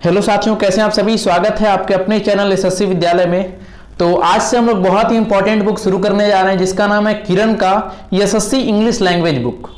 Hello साथियों, कैसे हैं आप सभी। स्वागत है आपके अपने चैनल एसएससी विद्यालय में। तो आज से हम लोग बहुत ही इंपॉर्टेंट बुक शुरू करने जा रहे हैं जिसका नाम है किरण का एसएससी इंग्लिश लैंग्वेज बुक।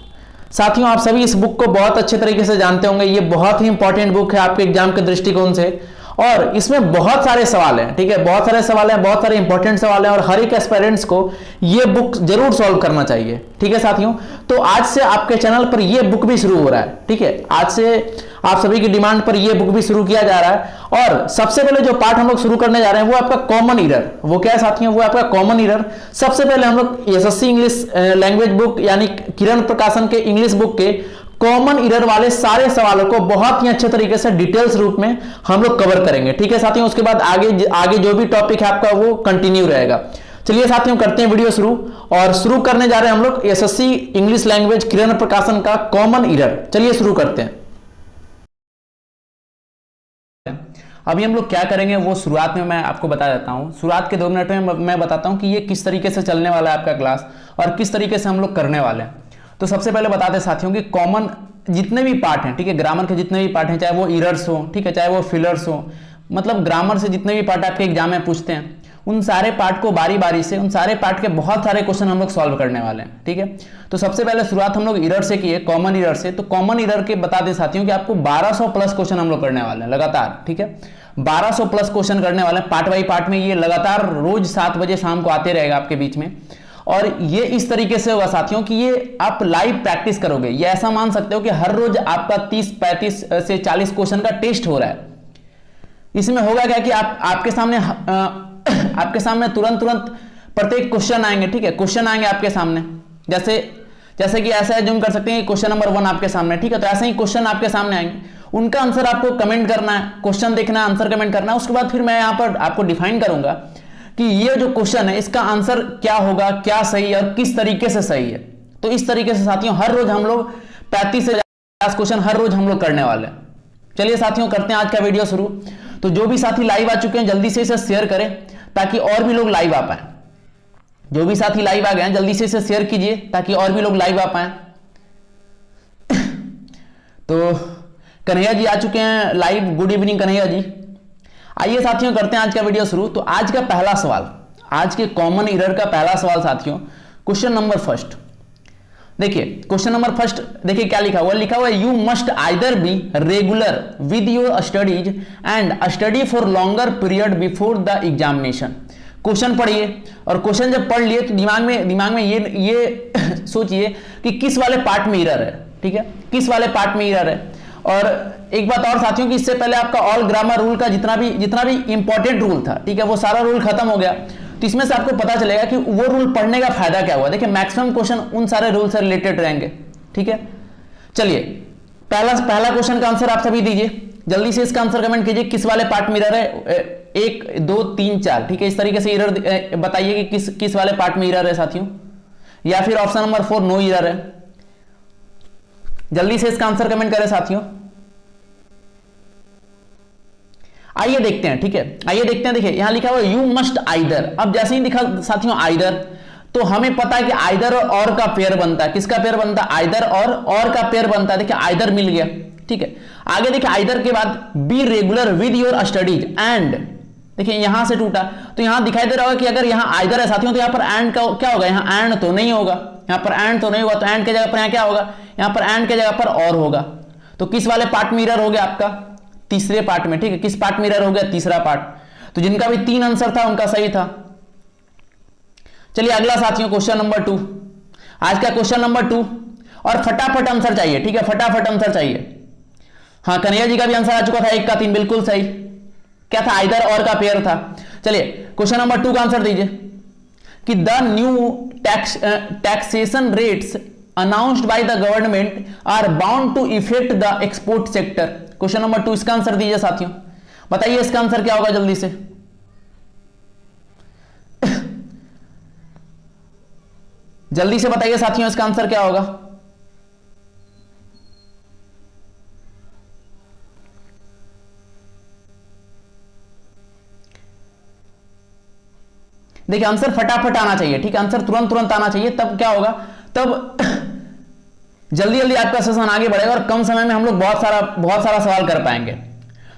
साथियों, आप सभी इस बुक को बहुत अच्छे तरीके से जानते होंगे। ये बहुत ही इंपॉर्टेंट बुक है आपके एग्जाम के दृष्टिकोण से और इसमें बहुत सारे सवाल हैं। ठीक है, बहुत सारे सवाल हैं, बहुत सारे इंपॉर्टेंट सवाल हैं और हर एक एस्पिरेंट्स को ये बुक जरूर सॉल्व करना चाहिए। ठीक है साथियों, तो आज से आपके चैनल पर ये बुक भी शुरू हो रहा है। ठीक है, आज से आप सभी की डिमांड पर ये बुक भी शुरू किया जा रहा है। और सबसे पहले जो पार्ट हम लोग शुरू करने जा रहे हैं वो आपका कॉमन ईरर। वो क्या है साथियों? वो आपका कॉमन ईरर। सबसे पहले हम लोग एसएससी इंग्लिश लैंग्वेज बुक यानी किरण प्रकाशन के इंग्लिश बुक के कॉमन ईरर वाले सारे सवालों को बहुत ही अच्छे तरीके से डिटेल्स रूप में हम लोग कवर करेंगे। ठीक है साथियों, उसके बाद आगे जो भी टॉपिक है आपका वो कंटिन्यू रहेगा। चलिए साथियों, करते हैं वीडियो शुरू। और शुरू करने जा रहे हैं हम लोग एसएससी इंग्लिश लैंग्वेज किरण प्रकाशन का कॉमन ईरर। चलिए शुरू करते हैं। अभी हम लोग क्या करेंगे वो शुरुआत में मैं आपको बता देता हूं। शुरुआत के 2 मिनट में मैं बताता हूं कि ये किस तरीके से चलने वाला है आपका क्लास और किस तरीके से हम लोग करने वाले हैं। तो सबसे पहले बता दें साथियों कि कॉमन जितने भी पार्ट हैं, ठीक है, ग्रामर के जितने भी पार्ट हैं, चाहे वो ईरर्स हो, ठीक है, चाहे वो फिलर्स हो, मतलब ग्रामर से जितने भी पार्ट आपके एग्जाम में पूछते हैं उन सारे पार्ट को बारी बारी से, उन सारे पार्ट के बहुत सारे क्वेश्चन हम लोग सॉल्व करने वाले हैं। ठीक है, तो सबसे पहले शुरुआत हम लोग ईरर से किए, कॉमन ईरर से। तो कॉमन ईरर के बता दें साथियों कि आपको 1200 प्लस क्वेश्चन हम लोग करने वाले हैं लगातार। ठीक है, 1200 प्लस क्वेश्चन करने वाले हैं पार्ट बाई पार्ट में। ये लगातार रोज 7 बजे शाम को आते रहेगा आपके बीच में। और ये इस तरीके से होगा साथियों कि ये आप लाइव प्रैक्टिस करोगे। ये ऐसा मान सकते हो कि हर रोज आपका 30, 35 से 40 क्वेश्चन का टेस्ट हो रहा है। इसमें होगा क्या कि आपके सामने तुरंत प्रत्येक क्वेश्चन आएंगे। ठीक है, क्वेश्चन आएंगे आपके सामने, जैसे कि ऐसा जूम कर सकते हैं क्वेश्चन नंबर 1 आपके सामने। ठीक है, तो ऐसे ही क्वेश्चन आपके सामने आएंगे, उनका आंसर आपको कमेंट करना है, क्वेश्चन देखना है, आंसर कमेंट करना है। उसके बाद फिर मैं यहां पर आपको डिफाइन करूंगा कि ये जो क्वेश्चन है इसका आंसर क्या होगा, क्या सही है और किस तरीके से सही है। तो इस तरीके से साथियों हर रोज हम लोग 35 से 50 क्वेश्चन हर रोज हम लोग करने वाले हैं। चलिए साथियों, करते हैं आज का वीडियो शुरू। तो जो भी साथी लाइव आ चुके हैं जल्दी से इसे शेयर करें ताकि और भी लोग लाइव आ पाए। जो भी साथी लाइव आ गए हैं जल्दी से इसे शेयर कीजिए ताकि और भी लोग लाइव आ पाए। तो कन्हैया जी आ चुके हैं live. Good evening Kanhaiya ji. आइए साथियों, करते हैं आज का वीडियो शुरू। तो आज का पहला सवाल, आज के कॉमन ईरर का पहला सवाल साथियों, क्वेश्चन नंबर फर्स्ट। देखिए क्वेश्चन नंबर फर्स्ट, देखिए क्या लिखा हुआ है। लिखा हुआ है you must either be regular with your studies and study for longer period before the examination. Question पढ़िए और क्वेश्चन जब पढ़ लिए तो दिमाग में ये सोचिए कि किस वाले पार्ट में ईरर है। ठीक है, किस वाले पार्ट में ईरर है। और एक बात और साथियों कि इससे पहले आपका ऑल ग्रामर रूल का जितना भी इंपॉर्टेंट रूल था, ठीक है, वो सारा रूल खत्म हो गया। तो इसमें से आपको पता चलेगा कि वो रूल पढ़ने का फायदा क्या हुआ। देखिए मैक्सिमम क्वेश्चन उन सारे रूल से रिलेटेड रहेंगे। ठीक है, चलिए पहला क्वेश्चन का आंसर आप सभी दीजिए। जल्दी से इसका आंसर कमेंट कीजिए किस वाले पार्ट में ईरर है। 1, 2, 3, 4। ठीक है, इस तरीके से ईरर बताइए कि किस वाले पार्ट में ईरर है साथियों, या फिर ऑप्शन नंबर 4 नो ईरर है। जल्दी से इसका आंसर कमेंट करें साथियों। आइए देखते हैं। ठीक है, आइए देखते हैं। देखिए यहां लिखा हुआ यू मस्ट आइदर। अब जैसे ही लिखा साथियों आइदर, तो हमें पता है कि आइदर और का पेयर बनता है। किसका पेयर बनता है? आइदर और का पेयर बनता है। देखिए आइदर मिल गया। ठीक है, आगे देखिए आइदर के बाद be regular with your studies and, देखिए यहां से टूटा तो यहां दिखाई दे रहा होगा कि अगर यहां आइदर है साथियों तो यहां पर एंड का क्या होगा? यहां एंड तो नहीं होगा, यहां पर एंड तो नहीं होगा। तो एंड के जगह पर यहां क्या होगा? यहां पर एंड के जगह पर और होगा। तो किस वाले पार्ट में ईरर हो गया आपका? तीसरे पार्ट में। ठीक है, किस पार्ट में ईरर हो गया? तीसरा पार्ट। तो जिनका भी 3 आंसर था उनका सही था। चलिए अगला साथियों क्वेश्चन नंबर 2। आज का क्वेश्चन नंबर 2 और फटाफट आंसर चाहिए। ठीक है, फटाफट आंसर चाहिए। हाँ, कन्हैया जी का भी आंसर आ चुका था 1 का 3, बिल्कुल सही। क्या था? आइदर और का पेयर था। चलिए क्वेश्चन नंबर 2 का आंसर दीजिए कि the new taxation rates announced by the government are bound to effect the export sector. Question number 2 इसका आंसर दीजिए साथियों। बताइए इसका आंसर क्या होगा जल्दी से। जल्दी से बताइए साथियों इसका आंसर क्या होगा। देखिए आंसर फटाफट आना चाहिए। ठीक है, आंसर तुरंत आना चाहिए। तब क्या होगा? तब जल्दी आपका सेशन आगे बढ़ेगा और कम समय में हम लोग बहुत सारा सवाल कर पाएंगे।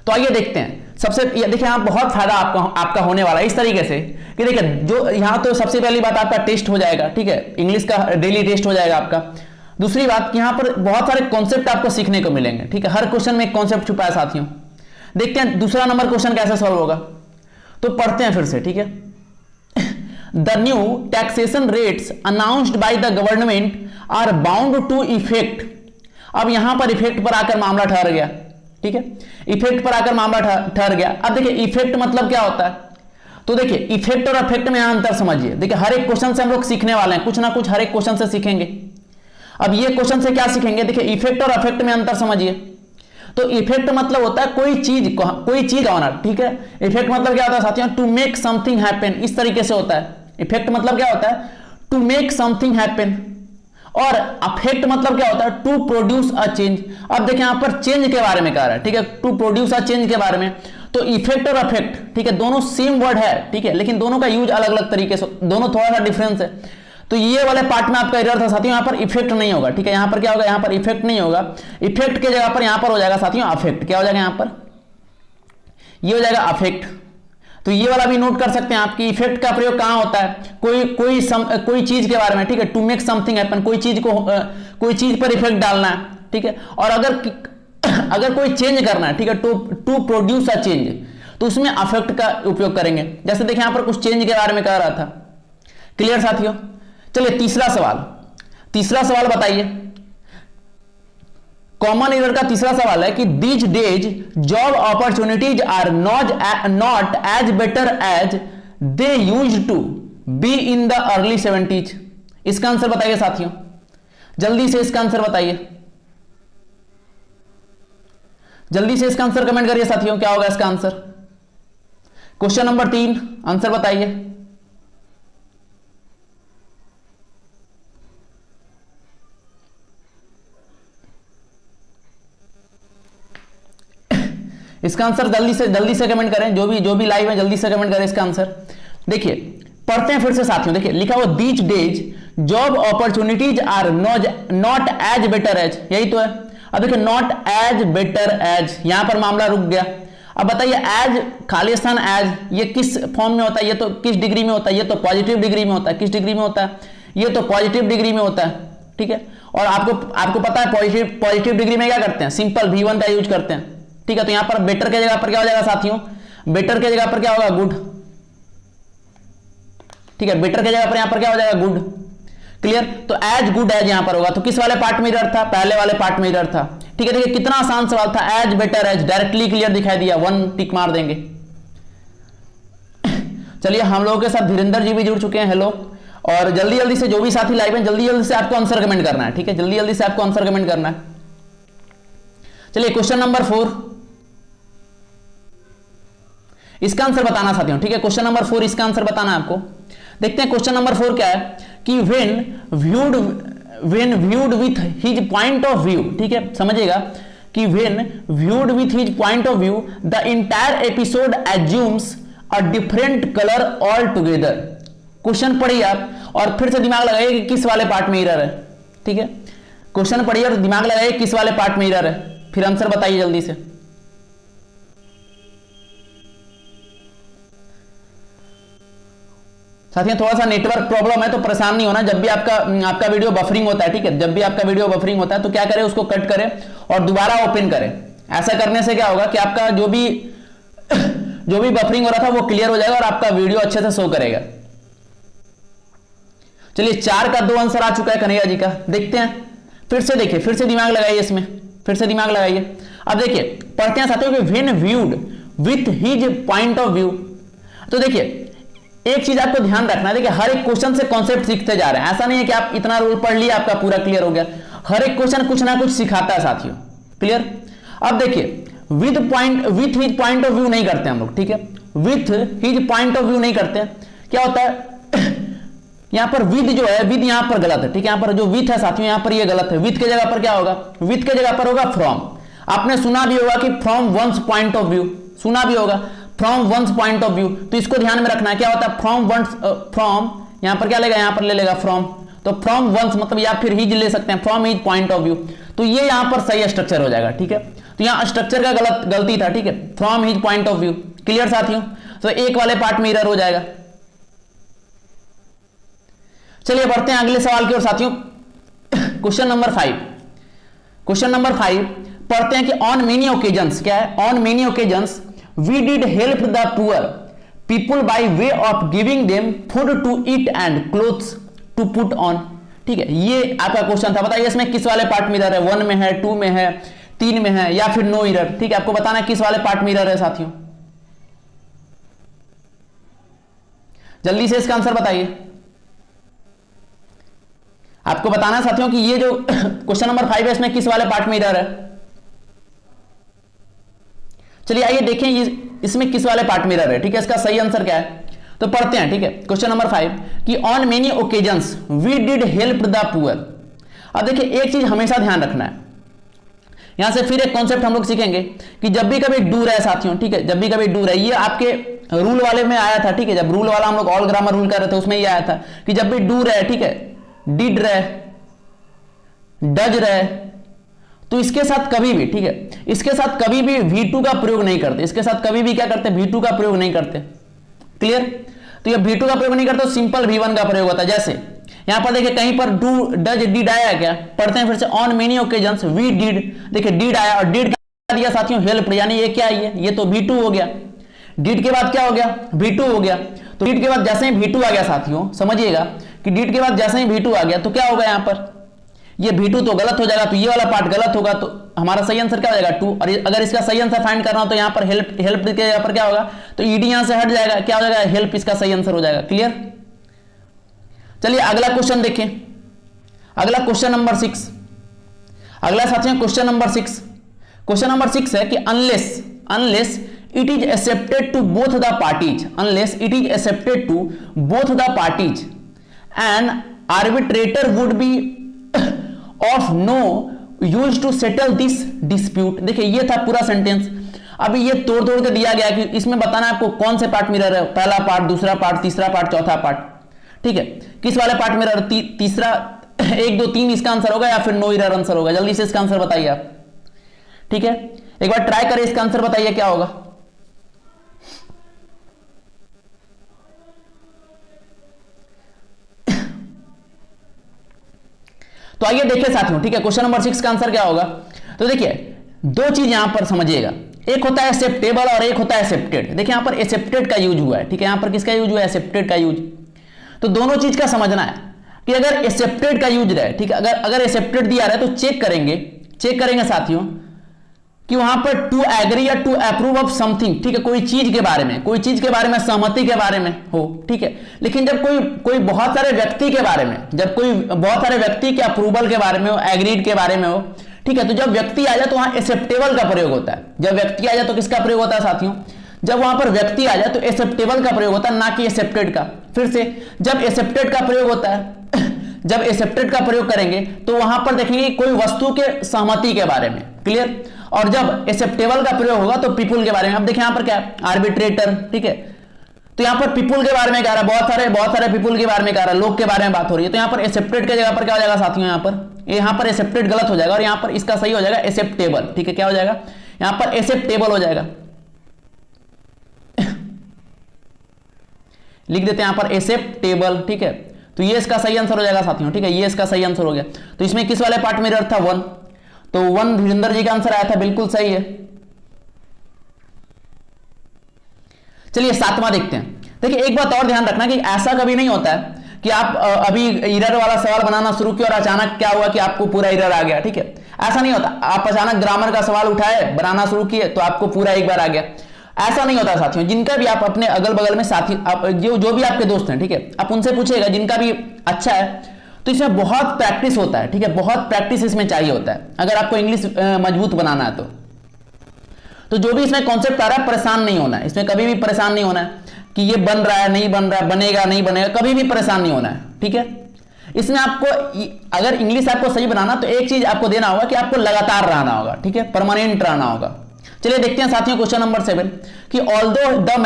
तो आइए देखते हैं। सबसे देखिए यहाँ बहुत फायदा आपका होने वाला है इस तरीके से कि देखिए जो यहाँ तो सबसे पहली बात आपका टेस्ट हो जाएगा, ठीक है, इंग्लिश का डेली टेस्ट हो जाएगा आपका। दूसरी बात कि यहाँ पर बहुत सारे कॉन्सेप्ट आपको सीखने को मिलेंगे, ठीक है, हर क्वेश्चन में एक कॉन्सेप्ट छुपा है साथियों। देखते हैं दूसरा नंबर क्वेश्चन कैसे सॉल्व होगा, तो पढ़ते हैं फिर से, ठीक है। The new taxation rates announced by the government are bound to effect. अब यहां पर इफेक्ट पर आकर मामला ठहर गया, ठीक है, इफेक्ट पर आकर मामला ठहर गया। अब देखिए इफेक्ट मतलब क्या होता है, तो देखिए इफेक्ट और अफेक्ट में अंतर समझिए। देखिए हर एक क्वेश्चन से हम लोग सीखने वाले हैं, कुछ ना कुछ हर एक क्वेश्चन से सीखेंगे। अब ये क्वेश्चन से क्या सीखेंगे, देखिए इफेक्ट और अफेक्ट में अंतर समझिए। तो इफेक्ट मतलब होता है कोई चीज होना, ठीक है। इफेक्ट मतलब क्या होता है साथियों, टू मेक समथिंग हैपन, इस तरीके से होता है। इफेक्ट मतलब क्या होता है, टू मेक समथिंग हैपन। और अफेक्ट मतलब क्या होता है, टू प्रोड्यूस अ चेंज। अब देखिए यहां पर चेंज के बारे में कह रहा है, ठीक है, टू प्रोड्यूस अ चेंज के बारे में। तो इफेक्ट और अफेक्ट, ठीक है, दोनों सेम वर्ड है, ठीक है, लेकिन दोनों का यूज अलग अलग तरीके से, दोनों थोड़ा सा डिफरेंस है। तो ये वाले पार्ट में आपका एरर था साथियों, यहां पर इफेक्ट नहीं होगा, ठीक है, यहां पर क्या होगा, यहां पर इफेक्ट नहीं होगा, इफेक्ट की जगह पर यहां पर हो जाएगा साथियों अफेक्ट। क्या हो जाएगा यहां पर, ये हो जाएगा अफेक्ट। तो ये वाला भी नोट कर सकते हैं आपकी, इफेक्ट का प्रयोग कहां होता है, कोई चीज के बारे में, ठीक है, टू मेक समथिंग हैपन, कोई चीज पर इफेक्ट डालना है, ठीक है। और अगर कोई चेंज करना है, ठीक है, टू प्रोड्यूस अ चेंज, तो उसमें अफेक्ट का उपयोग करेंगे। जैसे देखिए यहां पर कुछ चेंज के बारे में कह रहा था। क्लियर साथियों। चलिए तीसरा सवाल बताइए। कॉमन एरर का तीसरा सवाल है कि these days job opportunities are not as better as they used to be in the early 70s। इसका आंसर बताइए साथियों, जल्दी से इसका आंसर बताइए, जल्दी से इसका आंसर कमेंट करिए साथियों, क्या होगा इसका आंसर। क्वेश्चन नंबर 3 आंसर बताइए। इसका आंसर जल्दी से कमेंट करें, जो भी लाइव है जल्दी से कमेंट करें इसका आंसर। देखिए पढ़ते हैं फिर से साथियों, देखिए लिखा हुआ these days job opportunities are not as better as, यही तो है। अब देखिए नॉट एज बेटर एज, यहां पर मामला रुक गया। अब बताइए एज खाली स्थान एज, ये किस फॉर्म में होता है, ये तो किस डिग्री में होता है, ये तो पॉजिटिव डिग्री में होता है। किस डिग्री में होता है, ये तो पॉजिटिव डिग्री में होता है, ठीक है। और आपको पता है पॉजिटिव डिग्री में क्या करते हैं, सिंपल V1 का यूज करते हैं, ठीक है। तो यहां पर बेटर के जगह पर क्या हो जाएगा साथियों, बेटर के जगह पर क्या होगा, गुड, ठीक है, बेटर के जगह पर यहां पर क्या हो जाएगा, गुड। क्लियर। तो एज गुड एज यहां पर होगा, तो किस वाले पार्ट में एरर था, पहले वाले पार्ट में एरर था, ठीक है। देखिए कितना आसान सवाल था, as better as, directly clear दिखाई दिया, 1 टिक मार देंगे। चलिए हम लोगों के साथ धीरेन्द्र जी भी जुड़ चुके हैं, हेलो। और जल्दी से जो भी साथी लाइव हैं जल्दी से आपको आंसर कमेंट करना है, ठीक है, जल्दी से आपको आंसर कमेंट करना है। चलिए क्वेश्चन नंबर 4, इसका आंसर बताना साथियों, ठीक है, क्वेश्चन नंबर 4 इसका आंसर बताना है आपको। देखते हैं क्वेश्चन नंबर 4 क्या है कि when viewed with his point of view, ठीक है, समझिएगा कि when viewed with his point of view the entire episode assumes a different color altogether। Question पढ़िए आप और फिर से दिमाग लगाइए कि किस वाले पार्ट में एरर है, ठीक है, क्वेश्चन पढ़िए और दिमाग लगाइए किस वाले पार्ट में एरर है, फिर आंसर बताइए जल्दी से। साथियों थोड़ा सा नेटवर्क प्रॉब्लम है तो परेशान नहीं होना, जब भी आपका वीडियो बफरिंग होता है, ठीक है, जब भी आपका वीडियो बफरिंग होता है तो क्या करें, उसको कट करें और दोबारा ओपन करें। ऐसा करने से क्या होगा कि आपका जो भी बफरिंग हो रहा था वो क्लियर हो जाएगा और आपका वीडियो अच्छे से शो करेगा। चलिए 4 का 2 आंसर आ चुका है कन्हैया जी का, देखते हैं फिर से, देखिए फिर से दिमाग लगाइए इसमें, फिर से दिमाग लगाइए। अब देखिए पढ़ते हैं साथियों कि when viewed with his point of view. तो देखिए एक चीज आपको ध्यान रखना है, देखिए हर एक क्वेश्चन से कॉन्सेप्ट सीखते जा रहे हैं, ऐसा नहीं है कि आप इतना रूल पढ़ लिया आपका पूरा क्लियर हो गया, हर एक क्वेश्चन कुछ ना कुछ सिखाता है साथियों। क्लियर। अब देखिए with his point of view नहीं करते हम लोग, ठीक है, with his point of view नहीं करते। क्या होता है यहां पर विद जो है, विद यहां पर गलत है, ठीक है, यहां पर जो विथ है साथियों यहां पर ये गलत है, विथ के जगह पर क्या होगा, विथ के जगह पर होगा फ्रॉम। आपने सुना भी होगा कि from one's point of view, सुना भी होगा from one's point of view, तो इसको ध्यान में रखना है। क्या होता है फ्रॉम वंस, फ्रॉम यहां पर क्या लेगा, यहां पर ले लेगा फ्रॉम, तो फ्रॉम वंस मतलब या फिर हिज ले सकते हैं, from his point of view. तो ये यहां पर सही स्ट्रक्चर हो जाएगा, ठीक है। तो यहां स्ट्रक्चर का गलती था, ठीक है, from his point of view. Clear साथियों? तो एक वाले पार्ट में एरर हो जाएगा। चलिए बढ़ते हैं अगले सवाल की ओर साथियों। Question number 5। क्वेश्चन नंबर 5 पढ़ते हैं कि ऑन मेनी ओकेजन्स, क्या है, on many occasions we did help the poor people by way of giving them food to eat and clothes to put on. ठीक है, ये आपका क्वेश्चन था। बताइए इसमें किस वाले पार्ट में एरर है, 1 में है, 2 में है, 3 में है, या फिर नो एरर। ठीक है, आपको बताना है किस वाले पार्ट में एरर है साथियों। जल्दी से इसका आंसर बताइए। आपको बताना है साथियों कि ये जो क्वेश्चन नंबर 5 है इसमें किस वाले पार्ट में एरर है। चलिए आइए देखें इसमें किस वाले पार्ट में एरर है। ठीक है, इसका सही आंसर क्या है, तो पढ़ते हैं। ठीक है, क्वेश्चन नंबर 5 कि on many occasions we did help the poor. अब देखिए एक चीज हमेशा ध्यान रखना है, यहां से फिर एक कॉन्सेप्ट हम लोग सीखेंगे कि जब भी कभी डू रहे साथियों, ठीक है, जब भी कभी डू रहे, ये आपके रूल वाले में आया था। ठीक है, जब रूल वाला हम लोग ऑल ग्रामर रूल कर रहे थे उसमें ये आया था कि जब भी डू रहे, ठीक है, डिड रहे, डज रहे, तो इसके साथ कभी भी, ठीक है, इसके साथ कभी भी V2 का प्रयोग नहीं करते। इसके साथ कभी भी क्या करते, V2 का प्रयोग नहीं करते। क्लियर? तो ये V2 का प्रयोग नहीं करते, तो सिंपल V1 का प्रयोग होता है। जैसे यहां पर देखिए कहीं पर डू डज डिड आया क्या, पढ़ते हैं फिर से। On many occasions we did, देखिए डिड आया और डिड क्या दिया साथियों, हेल्प। यानी ये क्या है, ये तो V2 हो गया। डिड के बाद क्या हो गया, V2 हो गया। तो डिड के बाद जैसे ही V2 आ गया साथियों, समझिएगा कि डिड के बाद जैसे ही V2 आ गया तो क्या होगा, यहां पर ये V2 तो गलत हो जाएगा, तो ये वाला पार्ट गलत होगा। तो हमारा सही आंसर क्या हो जाएगा, 2। और अगर इसका सही आंसर फाइंड करना हो तो यहां पर हेल्प के यहां पर क्या होगा, तो ईडी यहां से हट जाएगा, क्या हो जाएगा, हेल्प इसका सही आंसर हो जाएगा। क्लियर? चलिए अगला क्वेश्चन देखें। अगला क्वेश्चन नंबर 6। अगला साथियों क्वेश्चन नंबर 6। क्वेश्चन नंबर 6 है कि unless it is accepted to both the parties, unless it is accepted to both the parties and arbitrator would be of no use to settle this dispute. देखिए ये था पूरा sentence. अभी ये तोड़ के दिया गया कि इसमें बताना आपको कौन से पार्ट में एरर है, पहला पार्ट, दूसरा पार्ट, तीसरा पार्ट, चौथा पार्ट। ठीक है, किस वाले पार्ट में एरर, तीसरा, 1 2 3 इसका आंसर होगा या फिर नो एरर आंसर होगा। जल्दी से इसका आंसर बताइए आप। ठीक है, एक बार ट्राई करें, इसका आंसर बताइए क्या होगा। तो आइए देखिए साथियों। ठीक है, क्वेश्चन नंबर 6 का आंसर क्या होगा। तो देखिए दो चीज यहां पर समझिएगा, एक होता है एक्सेप्टेबल और एक होता है एक्सेप्टेड। देखिए यहां पर एक्सेप्टेड का यूज हुआ है। ठीक है, यहां पर किसका यूज हुआ है, एक्सेप्टेड का यूज। तो दोनों चीज का समझना है कि अगर एक्सेप्टेड का यूज रहे, ठीक है, अगर एक्सेप्टेड दिया रहे तो चेक करेंगे साथियों कि वहां पर टू एग्री या टू अप्रूव ऑफ समथिंग, ठीक है, कोई चीज के बारे में सहमति के बारे में हो। ठीक है, लेकिन जब कोई बहुत सारे व्यक्ति के बारे में, जब कोई बहुत सारे व्यक्ति के अप्रूवल के बारे में हो, एग्रीड के बारे में हो, ठीक है, तो जब व्यक्ति आ जाए तो वहां एक्सेप्टेबल का प्रयोग होता है। जब व्यक्ति आ जाए तो किसका प्रयोग होता है साथियों, जब वहां पर व्यक्ति आ जाए तो एक्सेप्टेबल का प्रयोग होता है, ना कि एक्सेप्टेड का। फिर से जब एक्सेप्टेड का प्रयोग होता है जब एक्सेप्टेड का प्रयोग करेंगे तो वहां पर देखेंगे कोई वस्तु के सहमति के बारे में। क्लियर? और जब एक्सेप्टेबल का प्रयोग होगा तो पीपुल के बारे में। अब देखिए यहां पर क्या है, आर्बिट्रेटर। ठीक है, तो यहां पर पीपुल के बारे में कह रहा है, बहुत सारे पीपुल के बारे में कह रहा है, लोग के बारे में बात हो रही है। तो यहां पर एक्सेप्टेड के जगह पर क्या हो जाएगा साथियों, यहां पर एक्सेप्टेड गलत हो जाएगा और यहां पर इसका सही हो जाएगा एक्सेप्टेबल। ठीक है, क्या हो जाएगा, यहां पर एक्सेप्टेबल हो जाएगा। लिख देते हैं यहां पर एक्सेप्टेबल। ठीक है, तो ये इसका सही आंसर हो जाएगा साथियों। ठीक है, ये इसका सही आंसर हो गया। तो इसमें किस वाले पार्ट में एरर था, 1। तो 1 वीरेंद्र जी का आंसर आया था, बिल्कुल सही है। चलिए 7वां देखते हैं। देखिए एक बात और ध्यान रखना कि ऐसा कभी नहीं होता है कि आप अभी एरर वाला सवाल बनाना शुरू किया और अचानक क्या हुआ कि आपको पूरा एरर आ गया। ठीक है, ऐसा नहीं होता। आप अचानक ग्रामर का सवाल उठाए, बनाना शुरू किए तो आपको पूरा एक बार आ गया, ऐसा नहीं होता साथियों। जिनका भी आप अपने अगल बगल में साथी, जो भी आपके दोस्त हैं, ठीक है, आप उनसे पूछिएगा जिनका भी अच्छा है, तो इसमें बहुत प्रैक्टिस होता है। ठीक है, बहुत प्रैक्टिस इसमें चाहिए होता है अगर आपको इंग्लिश मजबूत बनाना है तो जो भी इसमें कॉन्सेप्ट आ रहा है परेशान नहीं होना है। इसमें कभी भी परेशान नहीं होना है कि ये बन रहा है, नहीं बन रहा है, बनेगा नहीं बनेगा, कभी भी परेशान नहीं होना है। ठीक है, इसमें आपको अगर इंग्लिश आपको सही बनाना तो एक चीज आपको देना होगा कि आपको लगातार रहना होगा। ठीक है, परमानेंट रहना होगा। चलिए देखते हैं साथियों क्वेश्चन नंबर 7 कि although the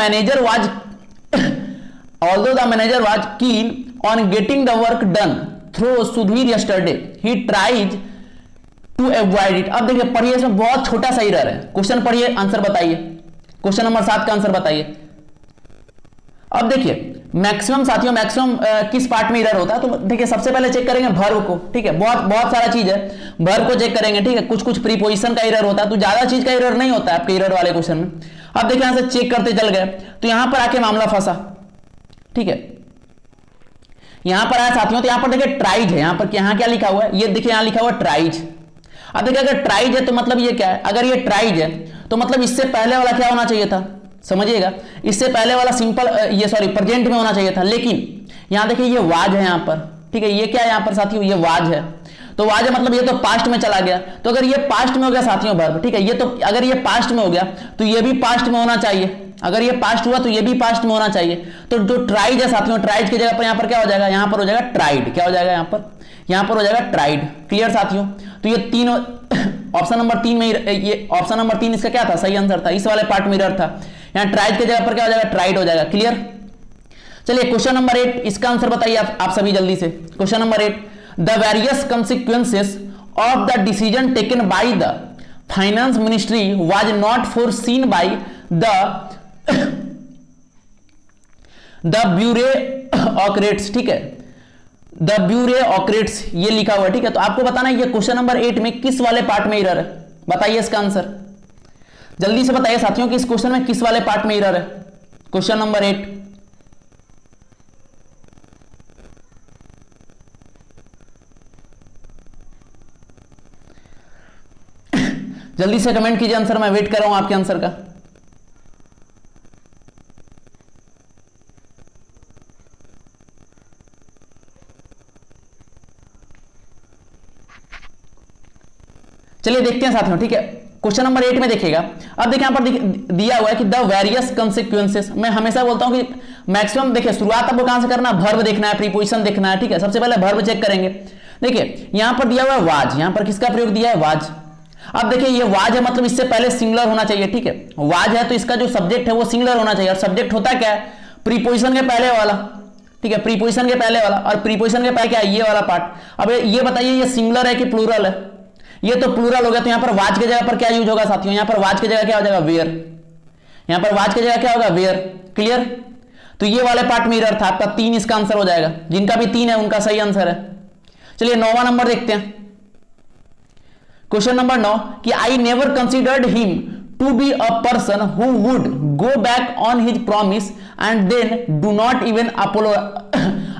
manager was keen on getting the work done through Sudhir yesterday he tries to avoid it. अब देखिए पढ़िए, इसमें बहुत छोटा सा एरर है। क्वेश्चन पढ़िए, आंसर बताइए। क्वेश्चन नंबर 7 का आंसर बताइए। अब देखिए मैक्सिमम साथियों, मैक्सिमम किस पार्ट में एरर होता है, तो देखिए सबसे पहले चेक करेंगे वर्ब को, ठीक है। बहुत बहुत सारा चीज है, वर्ब को चेक करेंगे, ठीक है। कुछ कुछ प्रीपोजिशन का एरर होता है, तो ज्यादा चीज का एरर नहीं होता है आपके एरर वाले क्वेश्चन में। अब देखिए यहां से चेक करते चल गए, तो यहां पर आके मामला फंसा, ठीक है। यहां पर आया साथियों, तो यहां पर देखिए ट्राइज है, यहां पर यहां क्या लिखा हुआ है, ये देखिए यहां लिखा हुआ है ट्राइज। अब देखिए अगर ट्राइज है तो मतलब ये क्या है, अगर ये ट्राइज है तो मतलब इससे पहले वाला क्या होना चाहिए था, समझिएगा, इससे पहले वाला सिंपल ये सॉरी प्रेजेंट में होना चाहिए था, लेकिन यहां देखिए ये वाज है यहां पर, ठीक है। ये क्या है यहां पर साथियों, ये वाज है, तो वाज है मतलब ये तो पास्ट में चला गया। तो अगर ये पास्ट में हो गया साथियों वर्ब, ठीक है, ये तो अगर ये पास्ट में हो गया तो ये भी पास्ट में होना चाहिए, अगर ये पास्ट हुआ तो ये भी पास्ट में होना चाहिए। तो जो ट्राइज है साथियों, ट्राइज की जगह पर यहां पर क्या हो जाएगा, यहां पर हो जाएगा ट्राइड। क्या हो जाएगा यहां पर हो जाएगा ट्राइड। क्लियर साथियों, तो ये तीन ऑप्शन नंबर 3 में, ये ऑप्शन नंबर 3 इसका क्या था, सही आंसर था, इस वाले पार्ट में एरर था। यहां ट्राइड की जगह पर क्या हो जाएगा, ट्राइड हो जाएगा। क्लियर। चलिए क्वेश्चन नंबर 8, इसका आंसर बताइए आप सभी जल्दी से। Question number 8, the various consequences of the decision taken by the finance ministry was not foreseen by the bureaucrats, ठीक है, द ब्यूरोक्रेट्स ये लिखा हुआ है, ठीक है। तो आपको बताना है ये क्वेश्चन नंबर 8 में किस वाले पार्ट में एरर है, बताइए इसका आंसर जल्दी से बताइए साथियों कि इस क्वेश्चन में किस वाले पार्ट में एरर है। क्वेश्चन नंबर 8, जल्दी से कमेंट कीजिए आंसर, मैं वेट कर रहा हूं आपके आंसर का। चलिए देखते हैं साथियों, ठीक है। क्वेश्चन नंबर 8 में देखिएगा, अब देखिए यहां पर दिया हुआ है कि द वेरियस कंसिक्वेंसेस। मैं हमेशा बोलता हूं कि मैक्सिमम देखिए शुरुआत आपको कहां से करना है, वर्ब देखना है, प्रीपोजिशन देखना है, ठीक है। सबसे पहले वर्ब चेक करेंगे। देखिए यहां पर दिया हुआ है वाज, यहां पर किसका प्रयोग दिया है, वाज। अब देखिए ये वाज है मतलब इससे पहले सिंगुलर होना चाहिए, ठीक है। वाज है तो इसका जो सब्जेक्ट है वो सिंगुलर होना चाहिए, और सब्जेक्ट होता क्या है, प्रीपोजिशन के पहले वाला, ठीक है, प्रीपोजिशन के पहले वाला। और प्रीपोजिशन के पहले क्या है, ये वाला पार्ट। अब ये बताइए ये सिंगुलर है कि प्लूरल है, ये तो प्लूरल हो गया, तो यहां पर वाज की जगह पर क्या यूज होगा साथियों, यहां पर वाज की जगह क्या हो जाएगा, वेयर। यहां पर वाज की जगह क्या होगा, वेयर। क्लियर। तो ये वाले पार्ट में एरर था आपका, 3 इसका आंसर हो जाएगा, जिनका भी 3 है उनका सही आंसर है। चलिए 9वां नंबर देखते हैं। क्वेश्चन नंबर 9 कि I never considered him to be a person who would go back on his promise and then do not even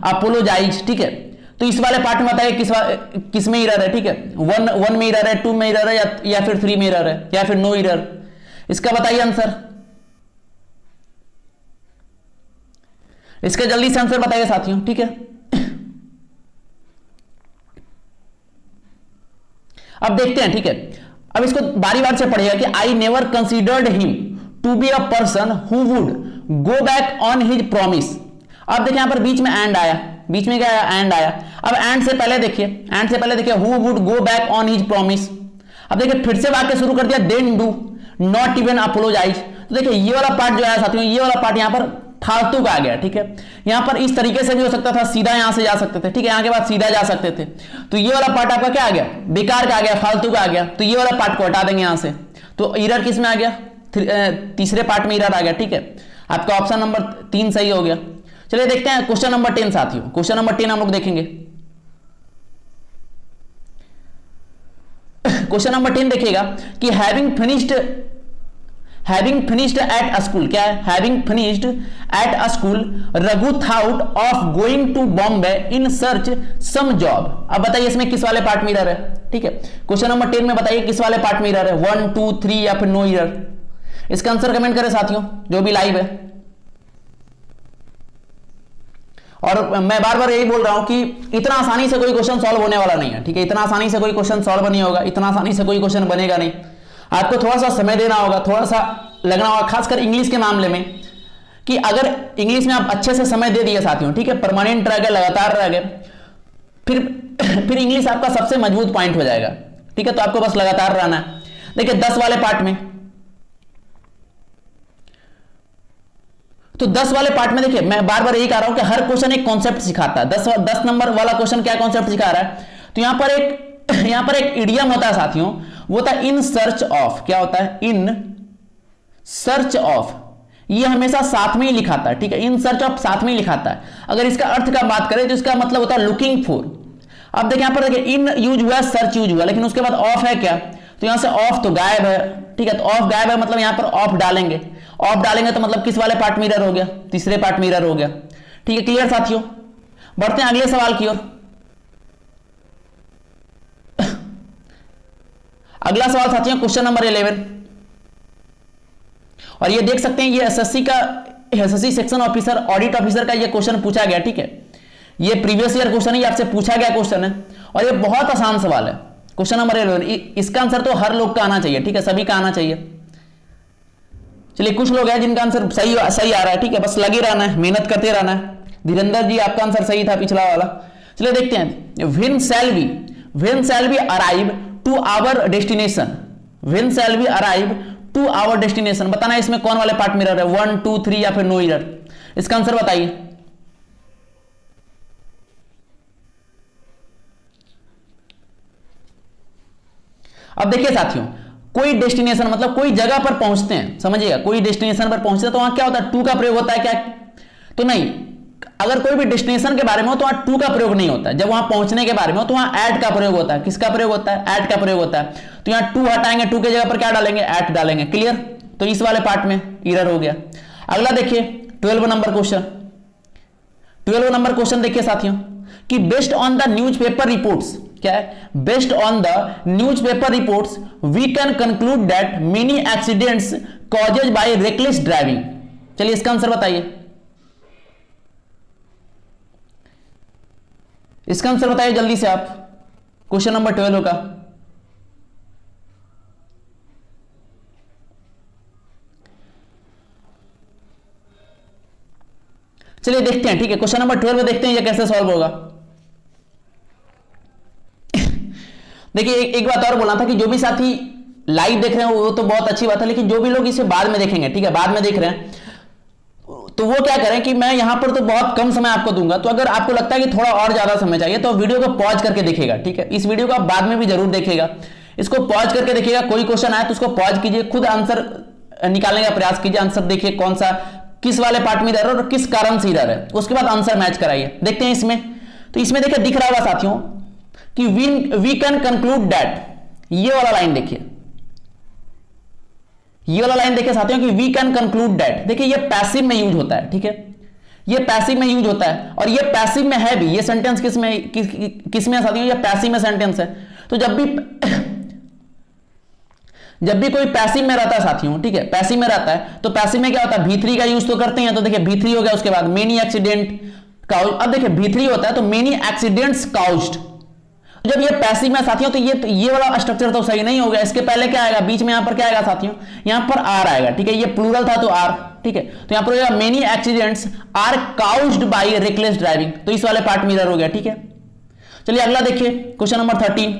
apologise, ठीक है। तो इस वाले पार्ट में बताइए किस में एरर है, ठीक है। 1 में एरर है, 2 में एरर है, या फिर 3 में एरर है, या फिर नो एरर, इसका बताइए आंसर। इसका जल्दी से आंसर बताइए साथियों, ठीक है। अब देखते हैं, ठीक है। अब इसको बारी बारी से पढ़िएगा कि I never considered him to be a person who would go back on his promise. अब देखिए यहां पर बीच में एंड आया, बीच में क्या आया, एंड आया। अब एंड से पहले देखिए who would go back on his promise. अब देखिए फिर से वाक्य शुरू कर दिया, then do not even apologise. तो देखिए ये वाला पार्ट जो है साथियों, ये वाला पार्ट यहां पर फालतू का आ गया, ठीक है। यहां पर इस तरीके से भी हो सकता था, सीधा यहां से जा सकते थे, ठीक है, यहां के बाद सीधा जा सकते थे। तो ये वाला पार्ट आपका क्या आ गया, बेकार का आ गया, फालतू का आ गया। तो ये वाला पार्ट को हटा देंगे यहां से। तो एरर किस में आ गया, तीसरे पार्ट में एरर आ गया, ठीक है। आपका ऑप्शन नंबर 3 सही हो गया। चलिए देखते हैं क्वेश्चन नंबर 10 साथियों। क्वेश्चन नंबर 10 हम लोग देखेंगे। क्वेश्चन नंबर 10 देखिएगा कि having finished at a school, क्या है, having finished at a school Raghu thought of going to Bombay in search some job. अब बताइए इसमें किस वाले पार्ट में एरर है, ठीक है। क्वेश्चन नंबर 10 में बताइए किस वाले पार्ट में एरर है, 1, 2, 3 या फिर नो एरर। इसका आंसर कमेंट करें साथियों जो भी लाइव है। और मैं बार बार यही बोल रहा हूं कि इतना आसानी से कोई क्वेश्चन सॉल्व होने वाला नहीं है, ठीक है। इतना आसानी से कोई क्वेश्चन सॉल्व नहीं होगा, इतना आसानी से कोई क्वेश्चन बनेगा नहीं। आपको थोड़ा सा समय देना होगा, थोड़ा सा लगना होगा, खासकर इंग्लिश के मामले में, कि अगर इंग्लिश में आप अच्छे से समय दे दिए साथियों, ठीक है, परमानेंट रह गए, लगातार रह गए, फिर इंग्लिश आपका सबसे मजबूत पॉइंट हो जाएगा, ठीक है। तो आपको बस लगातार रहना है। देखिए 10 वाले पार्ट में तो 10 वाले पार्ट में देखिए मैं बार बार यही कह रहा हूं कि हर क्वेश्चन एक कॉन्सेप्ट सिखाता है। 10 नंबर वाला क्वेश्चन क्या कॉन्सेप्ट सिखा रहा है, तो यहां पर एक इडियम होता है साथियों, वो होता है इन सर्च ऑफ। क्या होता है? In search of. ये हमेशा साथ में ही लिखाता है, ठीक है, इन सर्च ऑफ साथ में ही लिखाता है। अगर इसका अर्थ का बात करें तो इसका मतलब होता है लुकिंग फॉर। अब देखिए यहां पर देखिए इन यूज हुआ, सर्च यूज हुआ, लेकिन उसके बाद ऑफ है क्या, तो यहां से ऑफ तो गायब है, ठीक है, तो ऑफ गायब है मतलब यहां पर ऑफ डालेंगे। ऑफ डालेंगे तो मतलब किस वाले पार्ट में एरर हो गया? तीसरे पार्ट में एरर हो गया, ठीक है। क्लियर साथियों? बढ़ते हैं अगले सवाल की ओर। अगला सवाल साथियों क्वेश्चन नंबर 11, और ये देख सकते हैं ये SSC section officer audit officer का ये क्वेश्चन पूछा गया, ठीक है। ये प्रीवियस ईयर क्वेश्चन है, आपसे पूछा गया क्वेश्चन है, और ये बहुत आसान सवाल है। क्वेश्चन नंबर 11, इसका आंसर तो हर लोग का आना चाहिए, ठीक है, सभी का आना चाहिए। चलिए कुछ लोग हैं जिनका आंसर सही आ रहा है, ठीक है, बस लगे रहना है, मेहनत करते रहना है। धीरेन्द्र जी आपका आंसर सही था, पिछला वाला। चलिए देखते हैं, when shall we arrive to our destination. When shall we arrive to our destination, बताना इसमें कौन वाले पार्ट में एरर है, 1 2 3 या फिर नो एरर। इसका आंसर बताइए। अब देखिए साथियों, कोई डेस्टिनेशन मतलब कोई जगह पर पहुंचते हैं, समझिएगा, कोई डेस्टिनेशन पर पहुंचते हैं तो वहां क्या होता है? टू का प्रयोग होता है क्या? तो नहीं, अगर कोई भी डेस्टिनेशन के बारे में हो तो वहां टू का प्रयोग नहीं होता है। जब वहां पहुंचने के बारे में हो तो वहां एट का प्रयोग होता है। किसका प्रयोग होता है? एट का प्रयोग होता है। तो यहां टू हटाएंगे, टू के जगह पर क्या डालेंगे? एट डालेंगे। क्लियर? तो इस वाले पार्ट में एरर हो गया। अगला देखिए 12 नंबर क्वेश्चन। 12 नंबर क्वेश्चन देखिए साथियों, कि based on the newspaper reports, क्या है? Based on the newspaper reports we can conclude that many accidents causes by reckless driving. चलिए इसका आंसर बताइए। इसका आंसर बताइए जल्दी से आप, क्वेश्चन नंबर 12 का। चलिए देखते हैं, ठीक है, क्वेश्चन नंबर 12 में देखते हैं ये कैसे सॉल्व होगा। देखिए एक बात और बोलना था कि जो भी साथी लाइव देख रहे हैं वो तो बहुत अच्छी बात है, लेकिन जो भी लोग इसे बाद में देखेंगे, ठीक है, बाद में देख रहे हैं, तो वो क्या करें कि मैं यहां पर तो बहुत कम समय आपको दूंगा, तो अगर आपको लगता है कि थोड़ा और ज्यादा समय चाहिए तो वीडियो को पॉज करके देखिएगा, ठीक है। इस वीडियो को आप बाद में भी जरूर देखिएगा, इसको पॉज करके देखिएगा। कोई क्वेश्चन आए तो उसको पॉज कीजिए, खुद आंसर निकालने का प्रयास कीजिए, आंसर देखिए कौन सा किस वाले पार्ट में एरर और किस कारण से एरर है, उसके बाद आंसर मैच कराइए। देखते हैं इसमें, तो इसमें देखिए दिख रहा होगा साथियों कि वी कैन कंक्लूड दैट, ये वाला लाइन देखिए, ये वाला लाइन देखिए साथियों कि वी कैन कंक्लूड दैट। देखिए ये पैसिव में यूज होता है, ठीक है, ये पैसिव में यूज होता है, और ये पैसिव में है भी। ये सेंटेंस किस में है साथियों? ये पैसिव में सेंटेंस है। तो जब भी कोई पैसिव में रहता है साथियों, ठीक है, पैसिव में रहता है तो पैसिव में क्या होता है? V3 का यूज तो करते हैं। तो देखिए V3 हो गया, उसके बाद मेनी एक्सीडेंट काउज्ड। अब देखिए V3 होता है तो मेनी एक्सीडेंट्स काउज्ड। जब ये पैसिव में साथियों तो ये वाला स्ट्रक्चर तो सही नहीं हो गया। इसके पहले क्या आएगा? बीच में यहां पर क्या आएगा साथियों? यहां पर आर आएगा, ठीक है, ये प्लूरल था तो आर, ठीक है, तो यहां पर many accidents are caused by reckless driving, तो इस वाले पार्ट में एरर हो गया, ठीक है। चलिए अगला देखिए क्वेश्चन नंबर 13।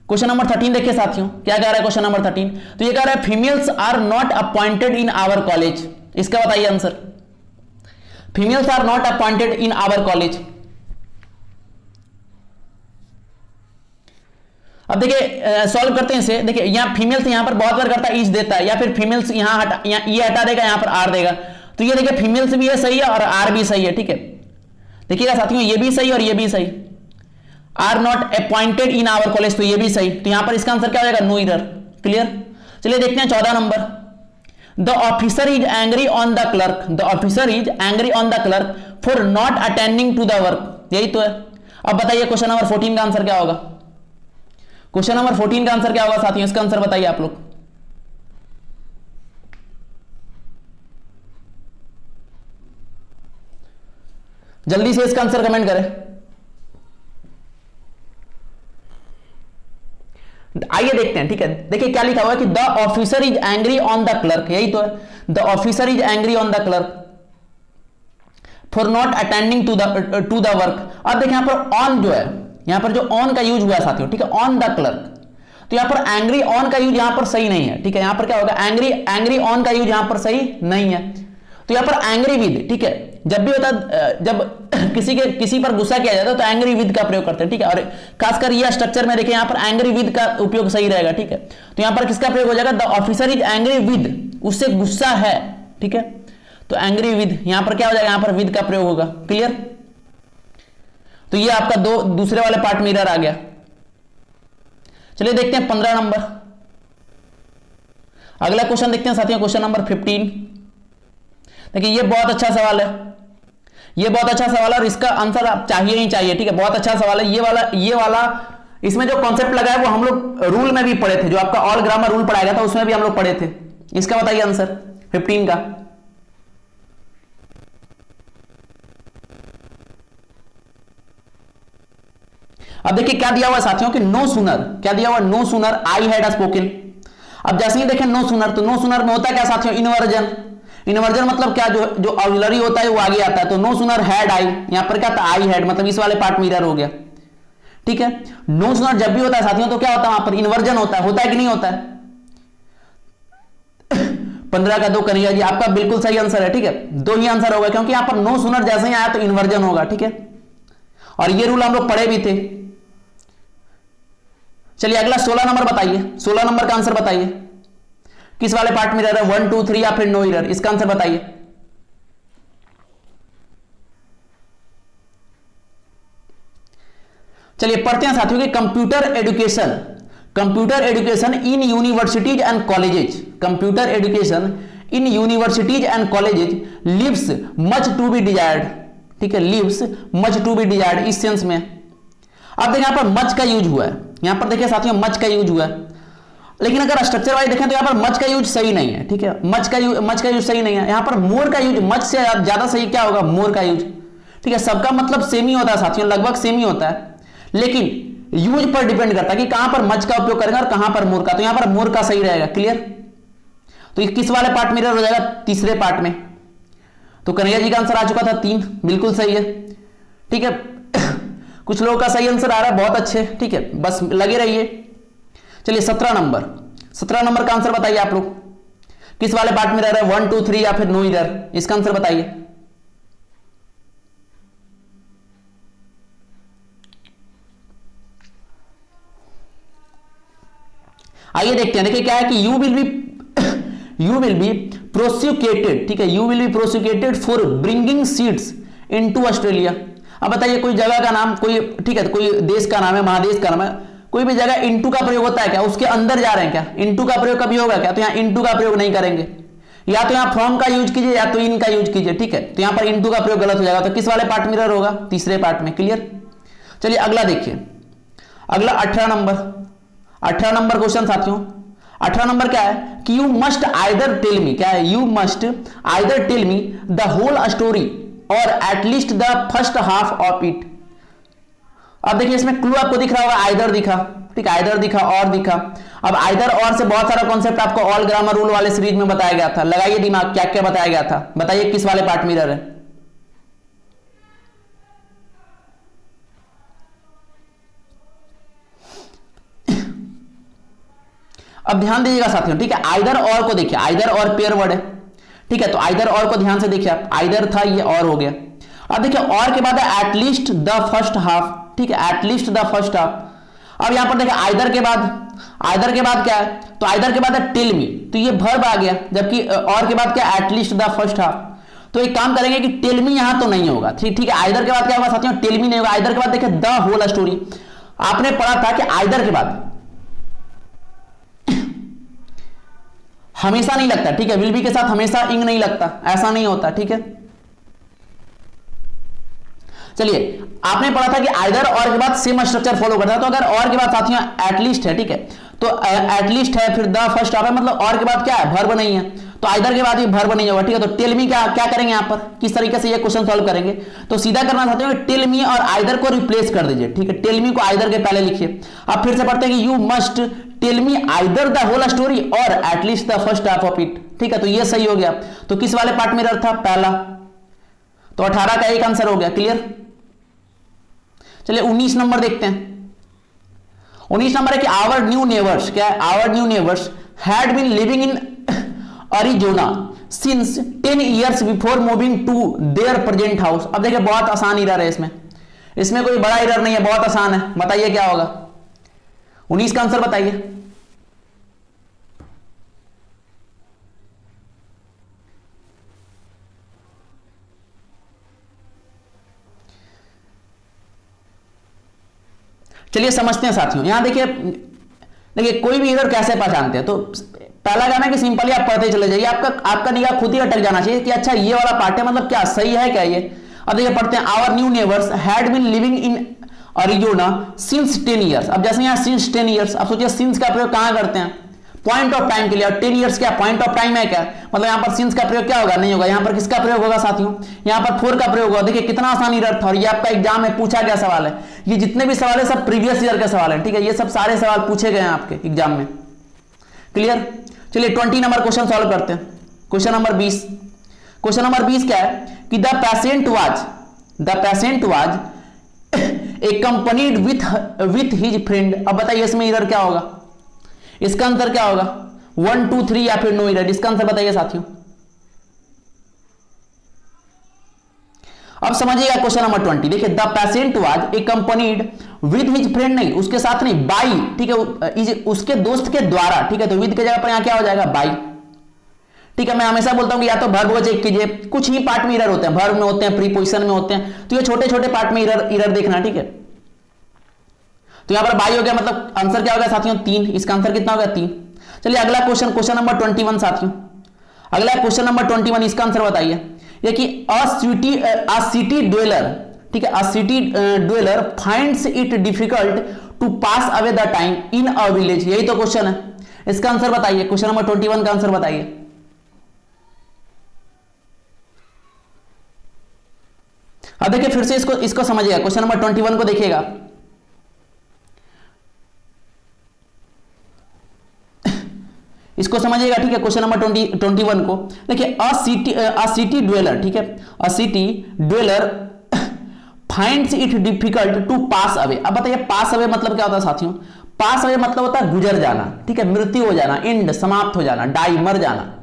क्वेश्चन नंबर 13 देखिए साथियों, क्या कह रहा है क्वेश्चन नंबर 13? तो ये कह रहा है females are not appointed in our college. इसका बताइए answer. Females are not appointed in our college. अब देखिए सॉल्व करते हैं इसे। देखिए यहां फीमेल्स यहां पर बहुत बार करता है इज देता है, या फिर फीमेल्स यहां ये हटा देगा, यहां पर आर देगा। तो ये देखिए फीमेल्स भी है सही है और आर भी सही है, ठीक है। देखिएगा साथियों ये भी सही और ये भी सही। Are not appointed in our college, तो ये भी सही। तो यहां पर इसका आंसर क्या हो जाएगा? No error. क्लियर? चलिए देखते हैं 14 number. The officer is angry on the clerk. The officer is angry on the clerk for not attending to the work. यही तो है। अब बताइए क्वेश्चन नंबर 14 का आंसर क्या होगा? क्वेश्चन नंबर 14 का आंसर क्या होगा साथियों? इसका आंसर बताइए आप लोग। जल्दी से इसका आंसर कमेंट करें। आइए देखते हैं, ठीक है। देखिए क्या लिखा हुआ है कि the officer is angry on the clerk, यही तो है। The officer is angry on the clerk for not attending to the work. अब देखिए यहां पर ऑन जो है, यहां पर जो ऑन का यूज हुआ है साथियों, ठीक है, ऑन द क्लर्क, तो यहां पर एंग्री ऑन का यूज यहां पर सही नहीं है, ठीक है। यहां पर क्या होगा? एंग्री ऑन का यूज यहां पर सही नहीं है। तो यहां पर एंग्री विद, ठीक है, जब भी होता जब किसी पर गुस्सा किया जाता है तो एंग्री विद का प्रयोग करते हैं, ठीक है। और खासकर यह स्ट्रक्चर में देखिए यहां पर एंग्री विद का उपयोग सही रहेगा, ठीक है। तो यहां पर किसका प्रयोग हो जाएगा, the officer is angry with, उससे गुस्सा है, ठीक है। तो एंग्री विद यहां पर क्या हो जाएगा, यहां पर विद का प्रयोग होगा, क्लियर। तो ये आपका दूसरे वाले पार्ट में एरर आ गया। चलिए देखते हैं 15 नंबर। अगला क्वेश्चन देखते हैं साथियों, क्वेश्चन नंबर 15। देखिए ये बहुत अच्छा सवाल है, ये बहुत अच्छा सवाल है और इसका आंसर आप चाहिए ही चाहिए, ठीक है। बहुत अच्छा सवाल है ये वाला इसमें जो कॉन्सेप्ट लगा है वो हम लोग रूल में भी पढ़े थे, जो आपका ऑल ग्रामर रूल पढ़ाया गया था उसमें भी हम लोग पढ़े थे। इसका बताइए आंसर 15 का। अब देखिए क्या दिया हुआ साथियों कि नो सूनर, क्या दिया हुआ, no sooner I had spoken. अब जैसे ही देखें नो सूनर, तो नो सूनर में होता है क्या साथियों, इनवर्जन। इनवर्जन मतलब क्या, जो ऑक्सिलरी होता है वो आगे आता है। तो नो सूनर हैड आई, यहां पर क्या था, आई हैड, मतलब इस वाले पार्ट में एरर हो गया, ठीक है। नो सूनर जब भी होता है साथियों तो क्या होता है, वहां पर इन्वर्जन होता है कि नहीं होता है। 15 का 2 कन्हैया जी, आपका बिल्कुल सही आंसर है, ठीक है। 2 ही आंसर होगा क्योंकि यहां पर नो सूनर जैसे ही आया तो इन्वर्जन होगा, ठीक है। और ये रूल हम लोग पढ़े भी थे। चलिए अगला 16 नंबर बताइए, 16 नंबर का आंसर बताइए, किस वाले पार्ट में एरर है, 1 2 3 या फिर नो एरर, इसका आंसर बताइए। चलिए पढ़ते हैं साथियों कि computer education in universities and colleges, computer education in universities and colleges leaves much to be desired, ठीक है, leaves much to be desired, इस सेंस में। अब देखिए यहां पर मच का यूज हुआ है, यहां पर देखिए साथियों मच का यूज हुआ है, लेकिन अगर स्ट्रक्चर वाइज देखें तो यहां पर मच का यूज सही नहीं है, ठीक है। मच का यूज सही नहीं है, यहां पर मोर का यूज, मच से ज्यादा सही क्या होगा, मोर का यूज, ठीक है। सबका मतलब सेम ही होता है साथियों, लगभग सेम ही होता है, लेकिन यूज पर डिपेंड करता है कि कहां पर मच का उपयोग करेंगे और कहां पर मोर का। तो यहां पर मोर का सही रहेगा, क्लियर। तो किस वाले पार्ट में एरर हो जाएगा, तीसरे पार्ट में। तो कन्हैया जी का आंसर आ चुका था 3, बिल्कुल सही है, ठीक है। कुछ लोगों का सही आंसर आ रहा है, बहुत अच्छे, ठीक है, बस लगे रहिए। चलिए 17 नंबर का आंसर बताइए आप लोग, किस वाले पार्ट में एरर है, 1 2 3 या फिर नो एरर, इसका आंसर बताइए। आइए देखते हैं, देखिए क्या है कि यू विल बी प्रोसिक्यूटेड, ठीक है, you will be prosecuted for bringing seeds into Australia. अब बताइए कोई जगह का नाम, कोई, ठीक है, कोई देश का नाम है, महादेश का नाम है, कोई भी जगह इनटू का प्रयोग होता है क्या, उसके अंदर जा रहे हैं क्या, इनटू का प्रयोग कभी होगा क्या, तो यहां इनटू का प्रयोग नहीं करेंगे, या तो यहां फ्रॉम का यूज कीजिए या तो इन का यूज कीजिए, ठीक है। तो यहां पर इनटू का प्रयोग गलत हो जाएगा, तो किस वाले पार्ट में एरर होगा, तीसरे पार्ट में, क्लियर। चलिए अगला देखिए, अगला 18 नंबर क्वेश्चन साथियों। 18 नंबर क्या है कि you must either tell me, क्या है, you must either tell me the whole story और at least the first half of it. अब देखिए इसमें क्लू आपको दिख रहा होगा, आइदर दिखा, ठीक है, आइदर दिखा और दिखा। अब आइदर और से बहुत सारा कॉन्सेप्ट आपको ऑल ग्रामर रूल वाले सीरीज में बताया गया था, लगाइए दिमाग, क्या क्या बताया गया था, बताइए किस वाले पार्ट में एरर है। अब ध्यान दीजिएगा साथियों, ठीक है, आइदर और को देखिए, आइदर और पेयर वर्ड है, ठीक है। तो आइदर और को ध्यान से देखिए आप, आइदर था, ये और हो गया। अब देखिए और के बाद है एटलीस्ट द फर्स्ट हाफ, ठीक है, एटलीस्ट द फर्स्ट हाफ। अब यहां पर देखिए आइदर के बाद क्या है, तो आइदर के बाद है टेल मी, तो ये वर्ब आ गया, जबकि और के बाद क्या, एटलीस्ट द फर्स्ट हाफ। तो एक काम करेंगे कि टेल मी यहां तो नहीं होगा, ठीक है। आइदर के बाद क्या होगा साथियों, टेल मी नहीं होगा। आइदर के बाद देखिए द होल स्टोरी। आपने पढ़ा था कि आइदर के बाद हमेशा नहीं लगता, ठीक है, विल बी के साथ हमेशा इंग नहीं लगता, ऐसा नहीं होता, ठीक है। चलिए आपने पढ़ा था कि आइदर और के बाद सेम स्ट्रक्चर फॉलो करता है, तो अगर और के बाद साथियों एटलीस्ट है, ठीक है, तो एटलीस्ट है, फिर द फर्स्ट हाफ है, मतलब और के बाद क्या है, वर्ब नहीं है, तो आइदर के बाद ये वर्ब नहीं होगा, ठीक है। तो टेल मी क्या करेंगे यहां पर, किस तरीके से ये क्वेश्चन सॉल्व करेंगे, तो सीधा करना चाहते हो टेल मी और आइदर को रिप्लेस कर दीजिए, ठीक है। टेल मी को आइदर के पहले लिखिए। अब फिर से पढ़ते हैं कि you must tell me either the whole story और at least the first half of it, ठीक है। तो ये सही हो गया। तो किस वाले पार्ट में एरर था, पहला। तो 18 का एक आंसर हो गया, क्लियर। चलिए 19 नंबर देखते हैं। 19 नंबर है कि आवर न्यू नेबर्स, क्या है, our new neighbours had been living in Arizona since 10 years before moving to their present house. अब देखिए बहुत आसान एरर है इसमें कोई बड़ा एरर नहीं है, बहुत आसान है। बताइए क्या होगा, 19 का आंसर बताइए। चलिए समझते हैं साथियों। यहां देखिए कोई भी एरर कैसे पहचानते हैं, तो पहला गाना कि सिंपली आप पढ़ते चले जाइए, आपका निगाह खुद ही अटक जाना चाहिए कि अच्छा ये वाला पार्ट है, मतलब क्या सही है क्या ये। अब देखिए पढ़ते हैं, our new neighbours had been living in Arizona since 10 years। अब जैसे यहां सिंस 10 years, अब सोचिए सिंस का प्रयोग कहां करते हैं, पॉइंट ऑफ टाइम के लिए। 10 years क्या पॉइंट ऑफ टाइम है क्या, मतलब यहां पर सिंस का प्रयोग क्या होगा, नहीं होगा। यहां पर किसका प्रयोग होगा साथियों, यहां पर फोर का प्रयोग होगा। देखिए कितना आसान एरर था, और ये आपका एग्जाम में पूछा गया सवाल है। ये जितने भी सवाल है सब प्रीवियस ईयर के सवाल है, ठीक है, ये सब सारे सवाल पूछे गए हैं आपके एग्जाम में। क्लियर। चलिए 20 नंबर क्वेश्चन सॉल्व करते हैं। क्वेश्चन नंबर 20, क्वेश्चन नंबर 20 क्या है कि the patient was accompanied with his friend। अब बताइए इसमें एरर क्या होगा, इसका आंसर क्या होगा, 1 2 3 या फिर नो एरर, इसका आंसर बताइए साथियों। अब समझिएगा क्वेश्चन नंबर 20। देखिए the patient was accompanied with his friend, नहीं उसके साथ नहीं, बाई, ठीक है, उसके दोस्त के द्वारा, ठीक है, तो विद के जगह पर यहां क्या हो जाएगा, बाई। ठीक है, मैं हमेशा बोलता हूं कि या तो वर्ब को चेक कीजिए, कुछ ही पार्ट में एरर होते हैं, वर्ब में होते हैं, प्रीपोजिशन में होते हैं, तो ये छोटे छोटे पार्ट में एरर देखना, ठीक है। तो यहां पर बाई हो गया, मतलब आंसर क्या होगा साथियों, 3। इसका आंसर कितना होगा, 3। चलिए अगला क्वेश्चन, क्वेश्चन नंबर 21 साथियों। अगला क्वेश्चन नंबर 21, इसका आंसर बताइए। ये कि अ सिटी ड्वेलर, ठीक है, a city dweller finds it difficult to pass away the time in a village, यही तो क्वेश्चन है। इसका आंसर बताइए, क्वेश्चन नंबर 21 का आंसर बताइए। अब देखिए फिर से इसको समझिएगा, क्वेश्चन नंबर 21 को देखिएगा। इसको समझिएगा, ठीक है, क्वेश्चन नंबर 21 को देखिए, अ सिटी ड्वेलर, ठीक है, a city dweller finds it difficult to pass away. अब बताइए पास अवे मतलब क्या होता है साथियों, पास अवे मतलब होता है गुजर जाना, ठीक है, मृत्यु हो जाना, एंड समाप्त हो जाना, डाई मर जाना,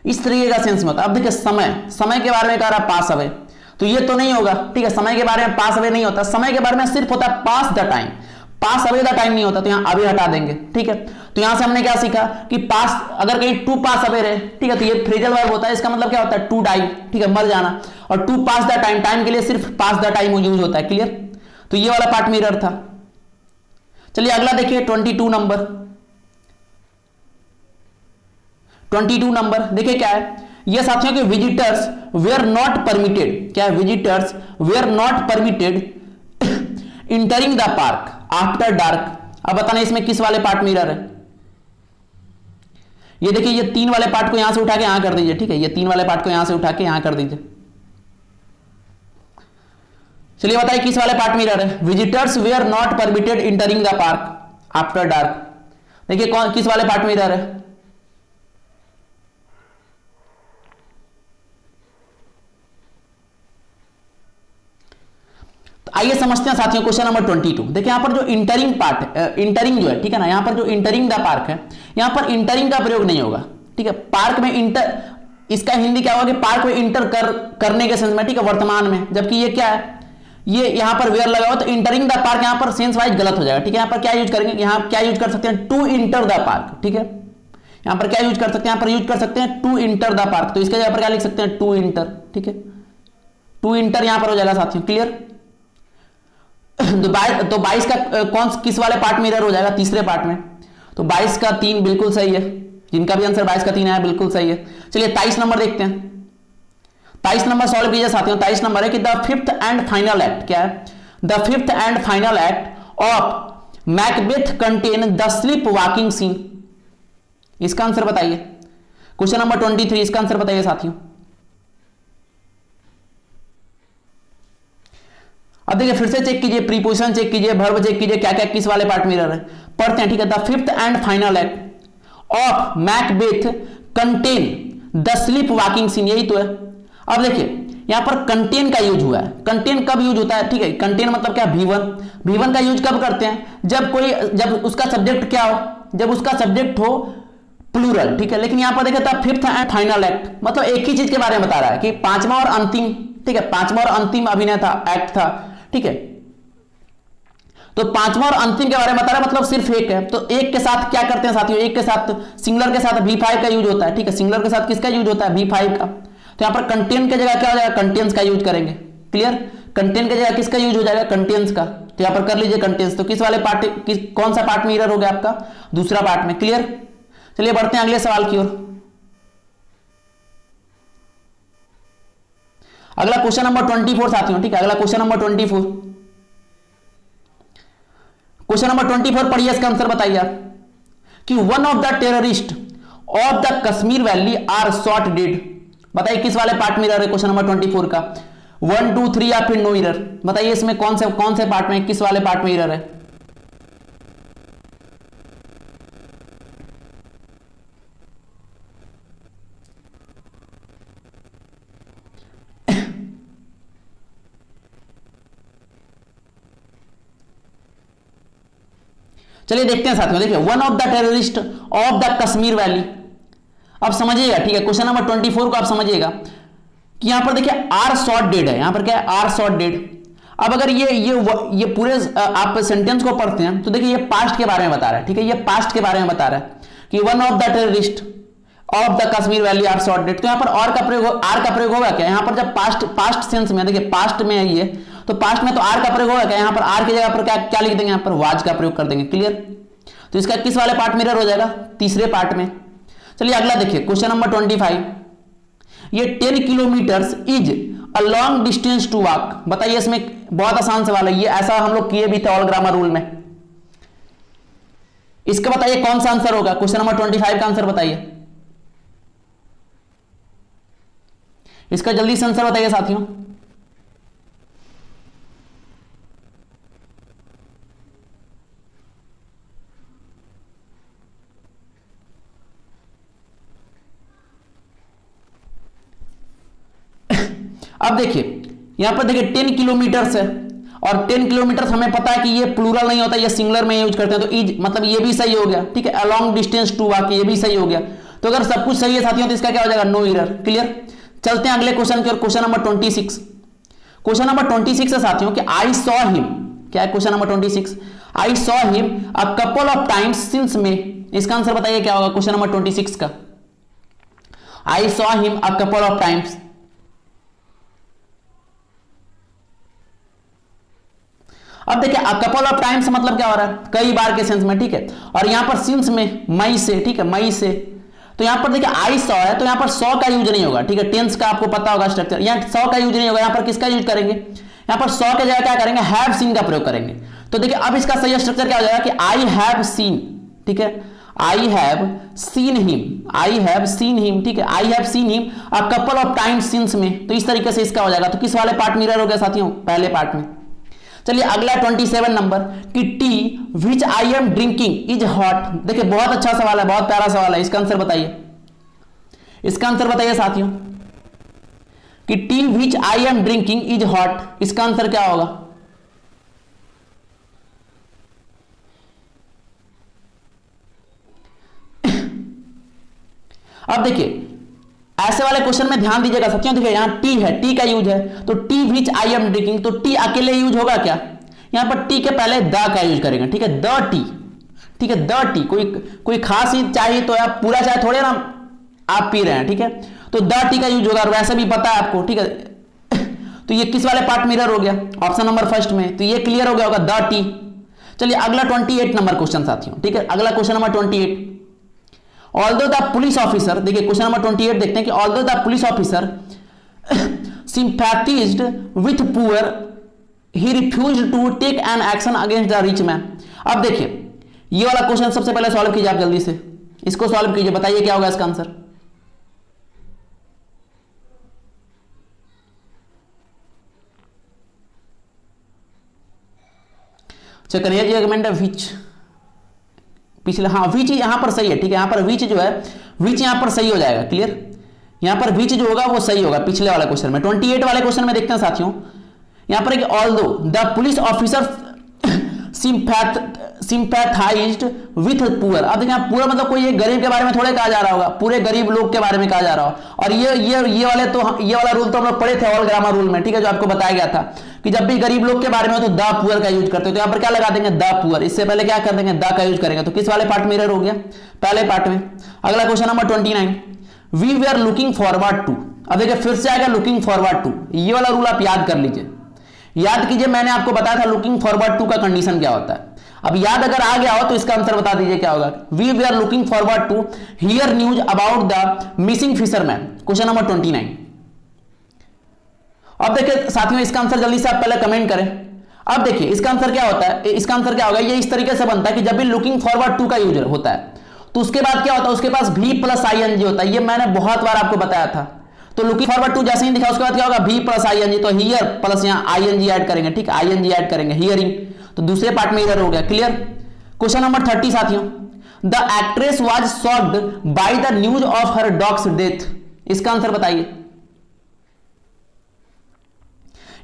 इस तरीके का सेंस में होता है। अब देखिए समय के बारे में कह रहा है पास अवे, तो ये तो नहीं होगा, ठीक है, समय के बारे में पास अवे नहीं होता, समय के बारे में सिर्फ होता है pass the time, pass away the time नहीं होता, तो यहां अवे हटा देंगे, ठीक है। तो यहां से हमने क्या सीखा कि पास, अगर कहीं टू पास अवे रहे, ठीक है, तो ये फ्रेजल वर्ब होता है, इसका मतलब क्या होता है, टू डाई, ठीक है, मर जाना, और to pass the time, time के लिए सिर्फ पास द टाइम यूज होता है। क्लियर। तो ये वाला पार्ट में एरर था। चलिए अगला देखिए 22 नंबर, 22 नंबर देखिए क्या है, ये साथियों के विजिटर्स वेयर नॉट परमिटेड, क्या है, visitors were not permitted entering the park after dark. अब बताना इसमें किस वाले पार्ट में एरर है। ये देखिए ये 3 वाले पार्ट को यहां से उठा के यहां कर दीजिए, ठीक है, ये 3 वाले पार्ट को यहां से उठा के यहां कर दीजिए। चलिए बताइए किस वाले पार्ट में एरर है, visitors were not permitted entering the park after dark. देखिए कौन किस वाले पार्ट में एरर है, आइए समझते हैं साथियों क्वेश्चन नंबर 22। देखिए यहां पर जो इंटरिंग पार्ट, इंटरिंग जो है, ठीक है ना, यहां पर जो इंटरिंग द पार्क है, यहां पर इंटरिंग का प्रयोग नहीं होगा, ठीक है। पार्क में इंटर, इसका हिंदी क्या होगा कि पार्क में इंटर करने के सेंस में, ठीक है, वर्तमान में, जबकि ये क्या है, ये यहां पर वेयर लगा हुआ, तो इंटरिंग द पार्क यहां पर सेंस वाइज गलत हो जाएगा, ठीक है। यहां पर क्या यूज करेंगे, यहां क्या यूज कर सकते हैं, टू इंटर द पार्क, ठीक है, यहां पर क्या यूज कर सकते हैं, यहां पर यूज कर सकते हैं टू इंटर द पार्क, तो इसके जगह पर क्या लिख सकते हैं, टू इंटर, ठीक है, टू इंटर यहां पर हो जाएगा साथियों। क्लियर। तो 22 का किस वाले पार्ट में एरर हो जाएगा, तीसरे पार्ट में, तो 22 का 3 बिल्कुल सही है, जिनका भी आंसर 22 का 3 आया बिल्कुल सही है। चलिए 23 नंबर देखते हैं, 23 नंबर सॉल्व कीजिए साथियों। 23 नंबर है कि the fifth and final act, क्या है, the fifth and final act of Macbeth contain the sleep walking scene. इसका आंसर बताइए, क्वेश्चन नंबर 23, इसका आंसर बताइए साथियों। अब देखिए फिर से चेक कीजिए, प्रीपोजिशन चेक कीजिए, वर्ब चेक कीजिए, क्या क्या किस वाले पार्ट में एरर है, पढ़ते हैं, ठीक है। The fifth and final act of Macbeth contain the sleep walking scene, यही तो है। अब देखिए यहां पर कंटेन का यूज हुआ है, कंटेन कब यूज होता है, ठीक है, कंटेन मतलब क्या, V1 का यूज कब करते हैं, जब उसका सब्जेक्ट क्या हो, जब उसका सब्जेक्ट हो प्लूरल, ठीक है। लेकिन यहां पर देखा था फिफ्थ एंड फाइनल एक्ट, मतलब एक ही चीज के बारे में बता रहा है कि पांचवा और अंतिम, ठीक है, पांचवा और अंतिम अभिनय था, एक्ट था, ठीक है। तो पांचवा और अंतिम के बारे में बता रहा है, मतलब सिर्फ एक है। तो एक के साथ क्या करते हैं साथियों, एक के साथ सिंगुलर के साथ V5 का यूज होता है, ठीक है। सिंगुलर के साथ किसका यूज होता है, V5 का। तो यहां पर कंटेंट की जगह क्या हो जाएगा, कंटेंट्स का यूज करेंगे, क्लियर। कंटेंट की जगह किसका यूज हो जाएगा, कंटेंट्स का। तो यहां पर कर लीजिए कंटेंट्स। तो किस वाले पार्ट, कौन सा पार्ट में एरर हो गया आपका, दूसरा पार्ट में, क्लियर। चलिए बढ़ते हैं अगले सवाल की ओर। अगला क्वेश्चन नंबर 24 साथियों, ठीक है। अगला क्वेश्चन नंबर 24, क्वेश्चन नंबर 24 पढ़िए, इसका आंसर बताइए आप कि one of the terrorist of the Kashmir valley are shot dead. बताइए किस वाले पार्ट में एरर है क्वेश्चन नंबर 24 का, 1 2 3 या फिर नो एरर। बताइए इसमें कौन से पार्ट में, किस वाले पार्ट में एरर है। चलिए देखते हैं साथियों, देखिए one of the terrorist of the Kashmir valley. अब समझिएगा, ठीक है, क्वेश्चन नंबर 24 को आप समझिएगा कि यहां पर देखिए आर शॉट डेड है, यहां पर क्या है, आर शॉट डेड। अब अगर ये पूरे आप सेंटेंस को पढ़ते हैं तो देखिए ये पास्ट के बारे में बता रहा है, ठीक है, ये पास्ट के बारे में बता रहा है कि one of the terrorist of the Kashmir valley are shot dead. तो यहां पर आर का प्रयोग होगा क्या, यहां पर जब पास्ट सेंस में, देखिए पास्ट में है ये, तो पास्ट में तो आर का प्रयोग होगा क्या, यहां पर आर की जगह पर क्या लिख देंगे, यहां पर वाज का प्रयोग कर देंगे, क्लियर। तो इसका किस वाले पार्ट में एरर हो जाएगा, तीसरे पार्ट में। चलिए अगला देखिए क्वेश्चन नंबर 25, ये 10 kilometre is a long distance to walk. बताइए इसमें बहुत आसान सवाल है ये, ऐसा हम लोग किए भी थे ऑल ग्रामर रूल में। इसका बताइए कौन सा आंसर होगा, क्वेश्चन नंबर 25 का आंसर बताइए, इसका जल्दी से आंसर बताइए साथियों। अब देखिए यहां पर देखिए 10 किलोमीटर है, और 10 किलोमीटर हमें पता है कि ये प्लूरल नहीं होता, ये सिंगुलर में यूज करते हैं, तो इज मतलब ये भी सही हो गया, ठीक है। अलॉन्ग डिस्टेंस टू वॉक, ये भी सही हो गया। तो अगर सब कुछ सही है साथियों तो इसका क्या हो जाएगा, नो एरर, क्लियर। चलते हैं अगले क्वेश्चन की ओर, क्वेश्चन नंबर 26। क्वेश्चन नंबर 26 है साथियों कि आई सॉ हिम, क्या है question number 26, I saw him a couple of times since में। इसका आंसर बताइए क्या होगा क्वेश्चन नंबर 26 का, I saw him a couple of times. अब देखिए अ कपल ऑफ टाइम्स मतलब क्या हो रहा है, कई बार के सेंस में, ठीक है। और यहां पर सिंस में मई से, ठीक है, मई से। तो यहां पर देखिए आई सॉ है, तो यहां पर सॉ का यूज नहीं होगा, ठीक है। टेंस का आपको पता होगा स्ट्रक्चर, यहां सॉ का यूज नहीं होगा, यहां पर किसका यूज करेंगे, यहां पर सॉ के जगह क्या करेंगे, हैव सीन का प्रयोग करेंगे। तो देखिए अब इसका सही स्ट्रक्चर क्या हो जाएगा कि आई हैव सीन, ठीक है, I have seen him, I have seen him, ठीक है, I have seen him a couple of times since में। तो इस तरीके से इसका हो जाएगा। तो किस वाले पार्ट में एरर हो गया साथियों, पहले पार्ट में। चलिए अगला 27 नंबर कि T which I am drinking is hot. देखिए बहुत अच्छा सवाल है, बहुत प्यारा सवाल है, इसका आंसर बताइए, इसका आंसर बताइए साथियों कि T which I am drinking is hot, इसका आंसर क्या होगा। अब देखिए ऐसे वाले क्वेश्चन में ध्यान दीजिएगा साथियों, देखिए यहां टी है, टी का यूज है, तो T which I am drinking, तो टी अकेले यूज होगा क्या, यहां पर टी के पहले द का यूज करेंगे, ठीक है, द टी, ठीक है, द टी। कोई खास ही चाहिए तो आप पूरा चाहे थोड़े ना आप पी रहे हैं, ठीक है, तो द टी का यूज होगा, और वैसे भी पता है आपको, ठीक है। तो ये किस वाले पार्ट में एरर हो गया, ऑप्शन नंबर फर्स्ट में, तो ये क्लियर हो गया होगा, द टी। चलिए अगला 28 नंबर क्वेश्चन साथियों, ठीक है, अगला question number 28। Although the police officer, देखिए क्वेश्चन नंबर 28 देखते हैं कि although the police officer sympathized with poor, he refused to take an action against the rich man। अब देखिए ये वाला क्वेश्चन सबसे पहले सॉल्व कीजिए आप, जल्दी से इसको सॉल्व कीजिए, बताइए क्या होगा इसका आंसर। कन्हैया जी रिकमेंड विच, पिछले, हाँ विच यहां पर सही है, ठीक है, यहां पर विच जो है, विच यहां पर सही हो जाएगा, क्लियर। यहां पर विच जो होगा वो सही होगा पिछले वाले क्वेश्चन में। 28 वाले क्वेश्चन में देखते हैं साथियों, यहां पर although the police officer sympathised with poor. अब देखिए पुअर मतलब कोई एक गरीब के बारे में थोड़े कहा जा रहा होगा, पूरे गरीब लोग के बारे में कहा जा रहा होगा। और ये वाला रूल तो हम लोग पढ़े थे ऑल ग्रामर रूल में, ठीक है, जो आपको बताया गया था कि जब भी गरीब लोग के बारे में हो तो द पुअर का यूज करते हो। तो यहाँ पर क्या लगा देंगे, द पुअर। इससे पहले क्या कर देंगे, द का यूज करेंगे। तो किस वाले पार्ट में एरर हो गया, पहले पार्ट में। अगला question number 29, we were looking forward to. अब देखिए फिर से आएगा लुकिंग फॉरवर्ड टू। ये वाला रूल आप याद कर लीजिए, याद कीजिए, मैंने आपको बताया था लुकिंग फॉरवर्ड टू का कंडीशन क्या होता है। अब याद अगर आ गया हो तो इसका आंसर बता दीजिए क्या होगा। We were looking forward to hear news about the missing fisherman. Question number 29। अब देखिए साथियों इसका आंसर जल्दी से आप पहले कमेंट करें। अब देखिए इसका आंसर क्या होता है, इसका आंसर क्या होगा, ये इस तरीके से बनता है कि जब भी लुकिंग फॉरवर्ड टू का यूज होता है तो उसके बाद क्या होता है, उसके पास भी प्लस आईएनजी होता है। ये मैंने बहुत बार आपको बताया था। तो लुकिंग फॉरवर्ड टू जैसे ही दिखा उसके बाद क्या होगा, भी प्लस आईएनजी। तो हियर प्लस यहां आईएनजी ऐड करेंगे, ठीक, आईएनजी ऐड करेंगे, हियरिंग। तो दूसरे पार्ट में इधर हो गया, क्लियर। क्वेश्चन नंबर 30 साथियों, the actress was shocked by the news of her dogs death. इसका आंसर बताइए,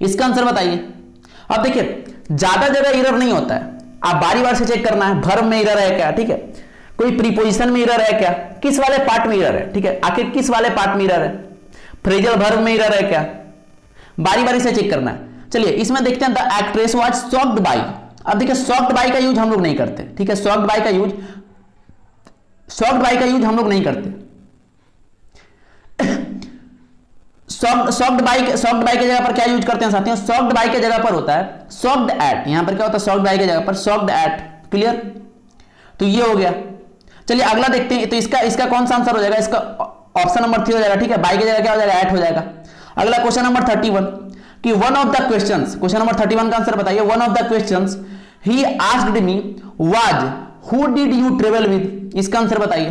इसका आंसर बताइए। अब देखिए ज्यादा जगह एरर नहीं होता है, आप बारी बार से चेक करना है। वर्ब में एरर है क्या, ठीक है, कोई प्रीपोजिशन में एरर है क्या, किस वाले पार्ट में एरर है, ठीक है, आखिर किस वाले पार्ट में एरर है, फ्रेजल वर्ब में एरर है क्या, बारी बारी से चेक करना है। चलिए इसमें देखते हैं, the actress was shocked by. अब देखिए शॉक्ड बाय का यूज हम लोग नहीं करते, ठीक है, शॉक्ड बाय का यूज हम लोग नहीं करते। शॉक्ड बाय के जगह पर क्या यूज करते हैं साथियों, शॉक्ड बाय के जगह पर होता है शॉक्ड एट। यहां पर क्या होता है, शॉक्ड बाय के जगह पर शॉक्ड एट, क्लियर। तो ये हो गया। चलिए अगला देखते हैं। तो इसका कौन सा आंसर हो जाएगा, इसका ऑप्शन नंबर 3 हो जाएगा, ठीक है, बाय की जगह क्या हो जाएगा, एट हो जाएगा। अगला क्वेश्चन नंबर 31 कि one of the questions, question number 31 का आंसर बताइए। One of the questions he asked me was who did you travel with. इसका आंसर बताइए।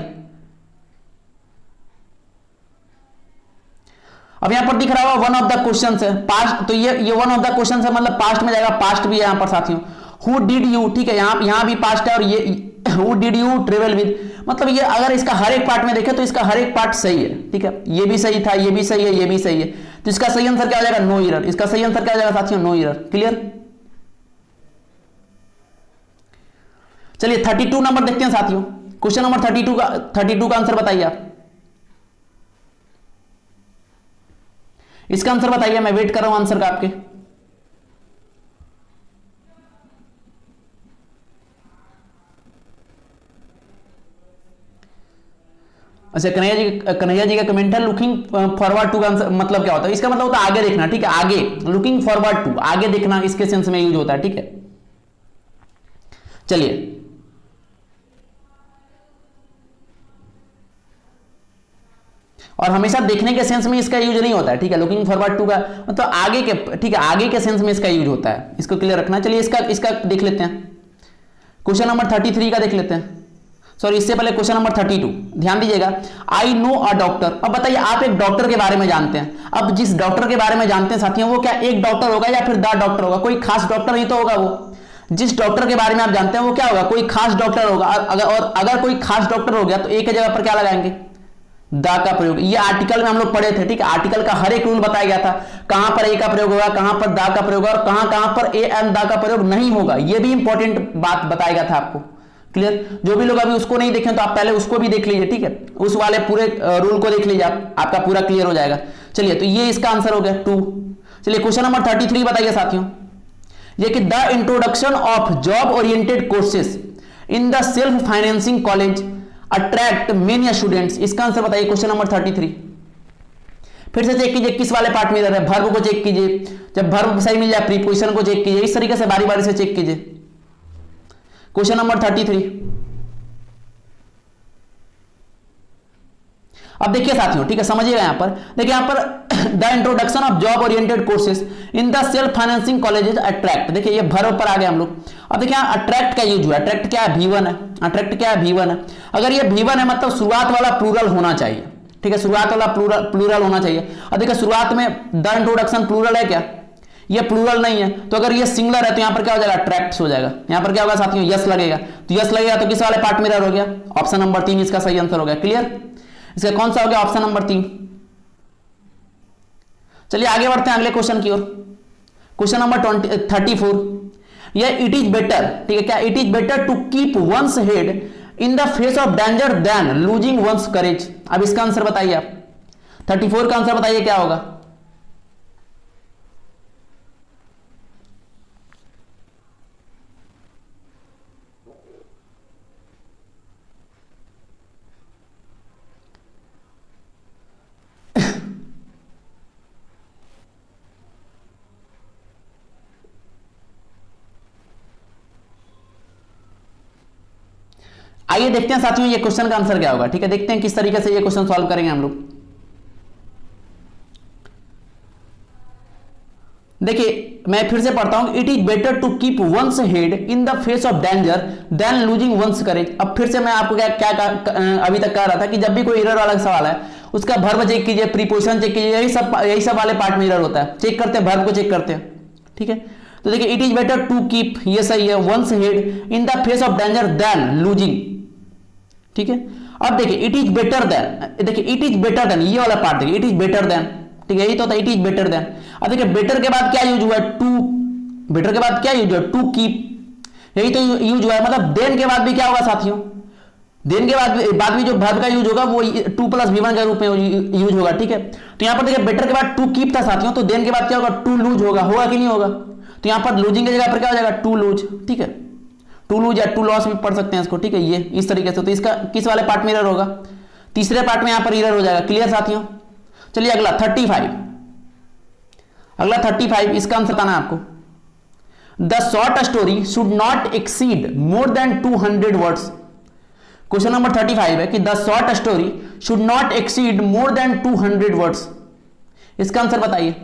अब यहां पर दिख रहा होगा वन ऑफ द क्वेश्चंस है, पास्ट। तो ये वन ऑफ द क्वेश्चंस है, मतलब पास्ट में जाएगा, पास्ट भी है यहां पर साथियों। हु डिड यू, ठीक है, यहां भी पास्ट है। और ये who did you travel with, मतलब ये अगर इसका हर एक पार्ट में देखें तो इसका हर एक पार्ट सही है, ठीक है, ये भी सही था, ये भी सही है, ये भी सही है। तो इसका सही आंसर क्या हो जाएगा, नो एरर। इसका सही आंसर क्या हो जाएगा साथियों, नो एरर, क्लियर। चलिए 32 नंबर देखते हैं साथियों। क्वेश्चन नंबर 32 का आंसर बताइए आप। इसका आंसर बताइए, मैं वेट कर रहा हूं आंसर का आपके। अच्छा कन्हैया जी का कमेंट है लुकिंग फॉरवर्ड टू का आंसर मतलब क्या होता है, इसका मतलब होता है आगे देखना, ठीक है, आगे, लुकिंग फॉरवर्ड टू, आगे देखना, इसके सेंस में यूज होता है, ठीक है। चलिए और हमेशा देखने के सेंस में इसका यूज नहीं होता है, ठीक है, लुकिंग फॉरवर्ड टू का मतलब आगे के, ठीक है, आगे के सेंस में इसका यूज होता है, इसको क्लियर रखना। चलिए इसका देख लेते हैं, क्वेश्चन नंबर 33 का देख लेते हैं। सॉरी इससे पहले क्वेश्चन नंबर 32 ध्यान दीजिएगा। I know a doctor. अब बताइए आप एक डॉक्टर के बारे में जानते हैं। अब जिस डॉक्टर के बारे में जानते हैं साथियों, वो क्या एक डॉक्टर होगा या फिर द डॉक्टर होगा, कोई खास डॉक्टर नहीं तो होगा वो। जिस डॉक्टर के बारे में आप जानते हैं वो क्या होगा, कोई खास डॉक्टर होगा। अगर कोई खास डॉक्टर हो गया तो एक जगह पर क्या लगाएंगे, दा का प्रयोग। ये आर्टिकल में हम लोग पढ़े थे, ठीक है, आर्टिकल का हर एक रूल बताया गया था, कहां पर ए का प्रयोग होगा, कहां पर दा का प्रयोग होगा और कहां पर ए एंड दा का प्रयोग नहीं होगा। ये भी इंपॉर्टेंट बात बताया गया था आपको, क्लियर। जो भी लोग अभी उसको नहीं देखें तो आप पहले उसको भी देख लीजिए, ठीक है, उस वाले पूरे रूल को देख लीजिए, आपका पूरा क्लियर हो जाएगा। चलिए तो ये इसका आंसर हो गया 2। चलिए क्वेश्चन नंबर 33 बताइए साथियों, ये कि the introduction of job oriented courses in the self financing college attract many students. इसका आंसर बताइए क्वेश्चन नंबर 33। फिर से चेक कीजिए किस वाले पार्ट में इधर है, वर्ब को चेक कीजिए, जब वर्ब सही मिल जाए प्रीपोजिशन को चेक कीजिए, इस तरीके से बारी बारी से चेक कीजिए। Question number 33। अब देखिए साथियों, ठीक है, समझिएगा यहां पर, देखिए यहां पर the introduction of job oriented courses in the self financing colleges attract. देखिए ये वर्ब पर आ गए हम लोग। अब देखिए अट्रैक्ट का यूज हुआ, अट्रैक्ट क्या है, V1 है, अट्रैक्ट क्या है, V1 है। अगर ये V1 है मतलब शुरुआत वाला प्लूरल होना चाहिए, ठीक है, शुरुआत वाला प्लूरल होना चाहिए। अब देखिए शुरुआत में द इंट्रोडक्शन प्लूरल है क्या, ये प्लूरल नहीं है। तो अगर ये सिंगुलर है तो यहां पर क्या हो जाएगा, अट्रैक्ट्स हो जाएगा। यहां पर क्या होगा साथियों, यस लगेगा। तो यस लगेगा तो किस वाले पार्ट में एरर हो गया, ऑप्शन नंबर 3 इसका सही आंसर हो गया, क्लियर। इसका कौन सा हो गया, ऑप्शन नंबर 3। चलिए आगे बढ़ते हैं अगले क्वेश्चन की ओर। Question number 34। या इट इज बेटर, ठीक है, क्या it is better to keep one's head in the face of danger than losing one's courage. अब इसका आंसर बताइए आप, 34 का आंसर बताइए क्या होगा। आइए देखते हैं साथियों ये क्वेश्चन का आंसर क्या होगा, ठीक है, देखते हैं किस तरीके से ये क्वेश्चन सॉल्व करेंगे हम लोग। देखिए मैं फिर से पढ़ता हूं, it is better to keep one's head in the face of danger than losing one's courage. अब फिर से मैं आपको क्या अभी तक कह रहा था कि जब भी कोई एरर वाला सवाल है उसका वर्ब चेक कीजिए, प्रीपोजिशन चेक कीजिए, यही सब वाले पार्ट में एरर होता है, चेक करते हैं वर्ब को चेक करते हैं, ठीक है। तो देखिए it is better to keep, ये सही है, one's head in the face of danger than losing, ठीक है। अब देखिए इट इज बेटर देन, देखिए इट इज बेटर देन, ये वाला पार्ट देखिए, इट इज बेटर देन, ठीक है, यही तो होता है इट इज बेटर देन। अब देखिए बेटर के बाद क्या यूज हुआ है, टू, बेटर के बाद क्या यूज हुआ, टू कीप, यही तो यूज हुआ है, मतलब देन के बाद भी क्या होगा साथियों, देन के बाद भी जो वर्ब का यूज होगा वो 2 + V1 के रूप में यूज होगा, ठीक है। तो यहां पर देखिए बेटर के बाद टू कीप था साथियों, तो देन के बाद क्या होगा, टू लूज होगा कि नहीं होगा, तो यहां पर लूजिंग की जगह पर क्या हो जाएगा, टू लूज, ठीक है, टू लूज या टू लॉस भी पढ़ सकते हैं इसको, ठीक है, ये इस तरीके से। तो इसका किस वाले पार्ट में एरर होगा, तीसरे पार्ट में यहां पर एरर हो जाएगा, क्लियर साथियों। चलिए अगला 35, अगला 35, इसका आंसर बताना है आपको। The short story should not exceed more than 200 words. Question number 35 है कि the short story should not exceed more than 200 words. इसका आंसर बताइए।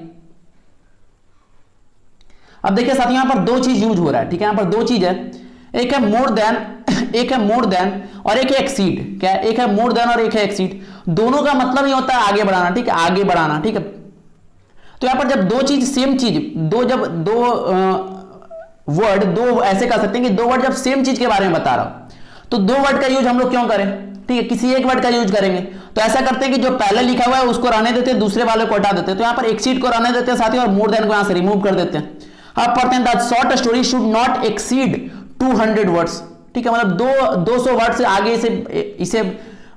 अब देखिए साथियों यहां पर दो चीज यूज हो रहा है, ठीक है, यहां पर दो चीज है, एक है मोर देन, एक है मोर देन और एक है एक्सीड। क्या है, एक है मोर देन और एक है एक्सीड। दोनों का मतलब ये होता है आगे बढ़ाना, ठीक है, आगे बढ़ाना, ठीक है। तो यहां पर जब दो चीज सेम चीज, दो वर्ड, दो ऐसे कह सकते हैं कि दो वर्ड जब सेम चीज के बारे में बता रहा हूं तो दो वर्ड का यूज हम लोग क्यों करें, ठीक है, किसी एक वर्ड का यूज करेंगे। तो ऐसा करते हैं कि जो पहले लिखा हुआ है उसको रहने देते हैं, दूसरे वाले को हटा देते हैं। तो यहां पर एक्सीड को रहने देते हैं साथियों और मोर देन को यहां से रिमूव कर देते हैं। अब पढ़ते हैं the short story should not exceed 200 words, ठीक है, मतलब 200 वर्ड से आगे इसे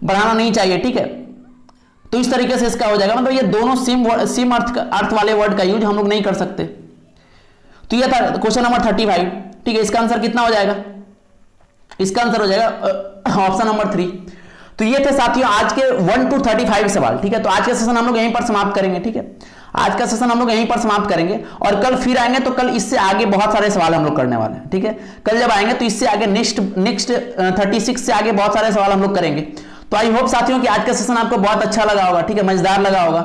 बढ़ाना नहीं चाहिए, ठीक है। तो इस तरीके से इसका हो जाएगा, मतलब ये दोनों सेम अर्थ वाले वर्ड का यूज हम लोग नहीं कर सकते। तो ये था क्वेश्चन नंबर 35, ठीक है। इसका आंसर कितना हो जाएगा, इसका आंसर हो जाएगा ऑप्शन नंबर 3। तो ये थे साथियों आज के 1 to 35 सवाल, ठीक है। तो आज का सेशन हम लोग यहीं पर समाप्त करेंगे, ठीक है, आज का सेशन हम लोग यहीं पर समाप्त करेंगे और कल फिर आएंगे। तो कल इससे आगे बहुत सारे सवाल हम लोग करने वाले हैं, ठीक है। कल जब आएंगे तो इससे आगे नेक्स्ट 36 से आगे बहुत सारे सवाल हम लोग करेंगे। तो आई होप साथियों कि आज का सेशन आपको बहुत अच्छा लगा होगा, ठीक है, मजेदार लगा होगा।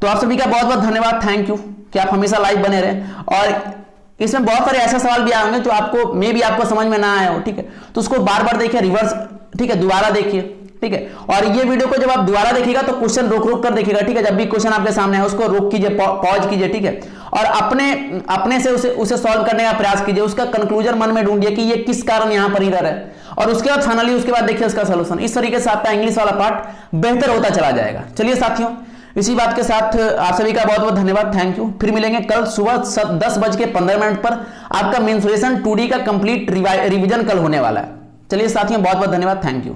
तो आप सभी का बहुत बहुत धन्यवाद, थैंक यू कि आप हमेशा लाइव बने रहे। और इसमें बहुत सारे ऐसे सवाल भी आए होंगे जो आपको मे भी आपको समझ में ना आए हो, ठीक है, तो उसको बार बार देखिए, रिवर्स, ठीक है, दोबारा देखिए, ठीक है। और ये वीडियो को जब आप दोबारा देखिएगा तो क्वेश्चन रोक कर देखिएगा, ठीक है। जब भी क्वेश्चन आपके सामने है उसको रोक कीजिए, पॉज कीजिए, ठीक है, और अपने से उसे सॉल्व करने का प्रयास कीजिए। उसका कंक्लूजन मन में ढूंढिए कि ये किस कारण यहां पर एरर है, और उसके बाद फाइनली उसके बाद देखिए उसका सॉल्यूशन। इस तरीके से आपका इंग्लिश वाला पार्ट बेहतर होता चला जाएगा। चलिए साथियों, इसी बात के साथ आप सभी का बहुत बहुत धन्यवाद, थैंक यू। फिर मिलेंगे कल सुबह 10:15 पर। आपका मेंसुरेशन 2D का कंप्लीट रिवीजन कल होने वाला है। चलिए साथियों, बहुत बहुत धन्यवाद, थैंक यू।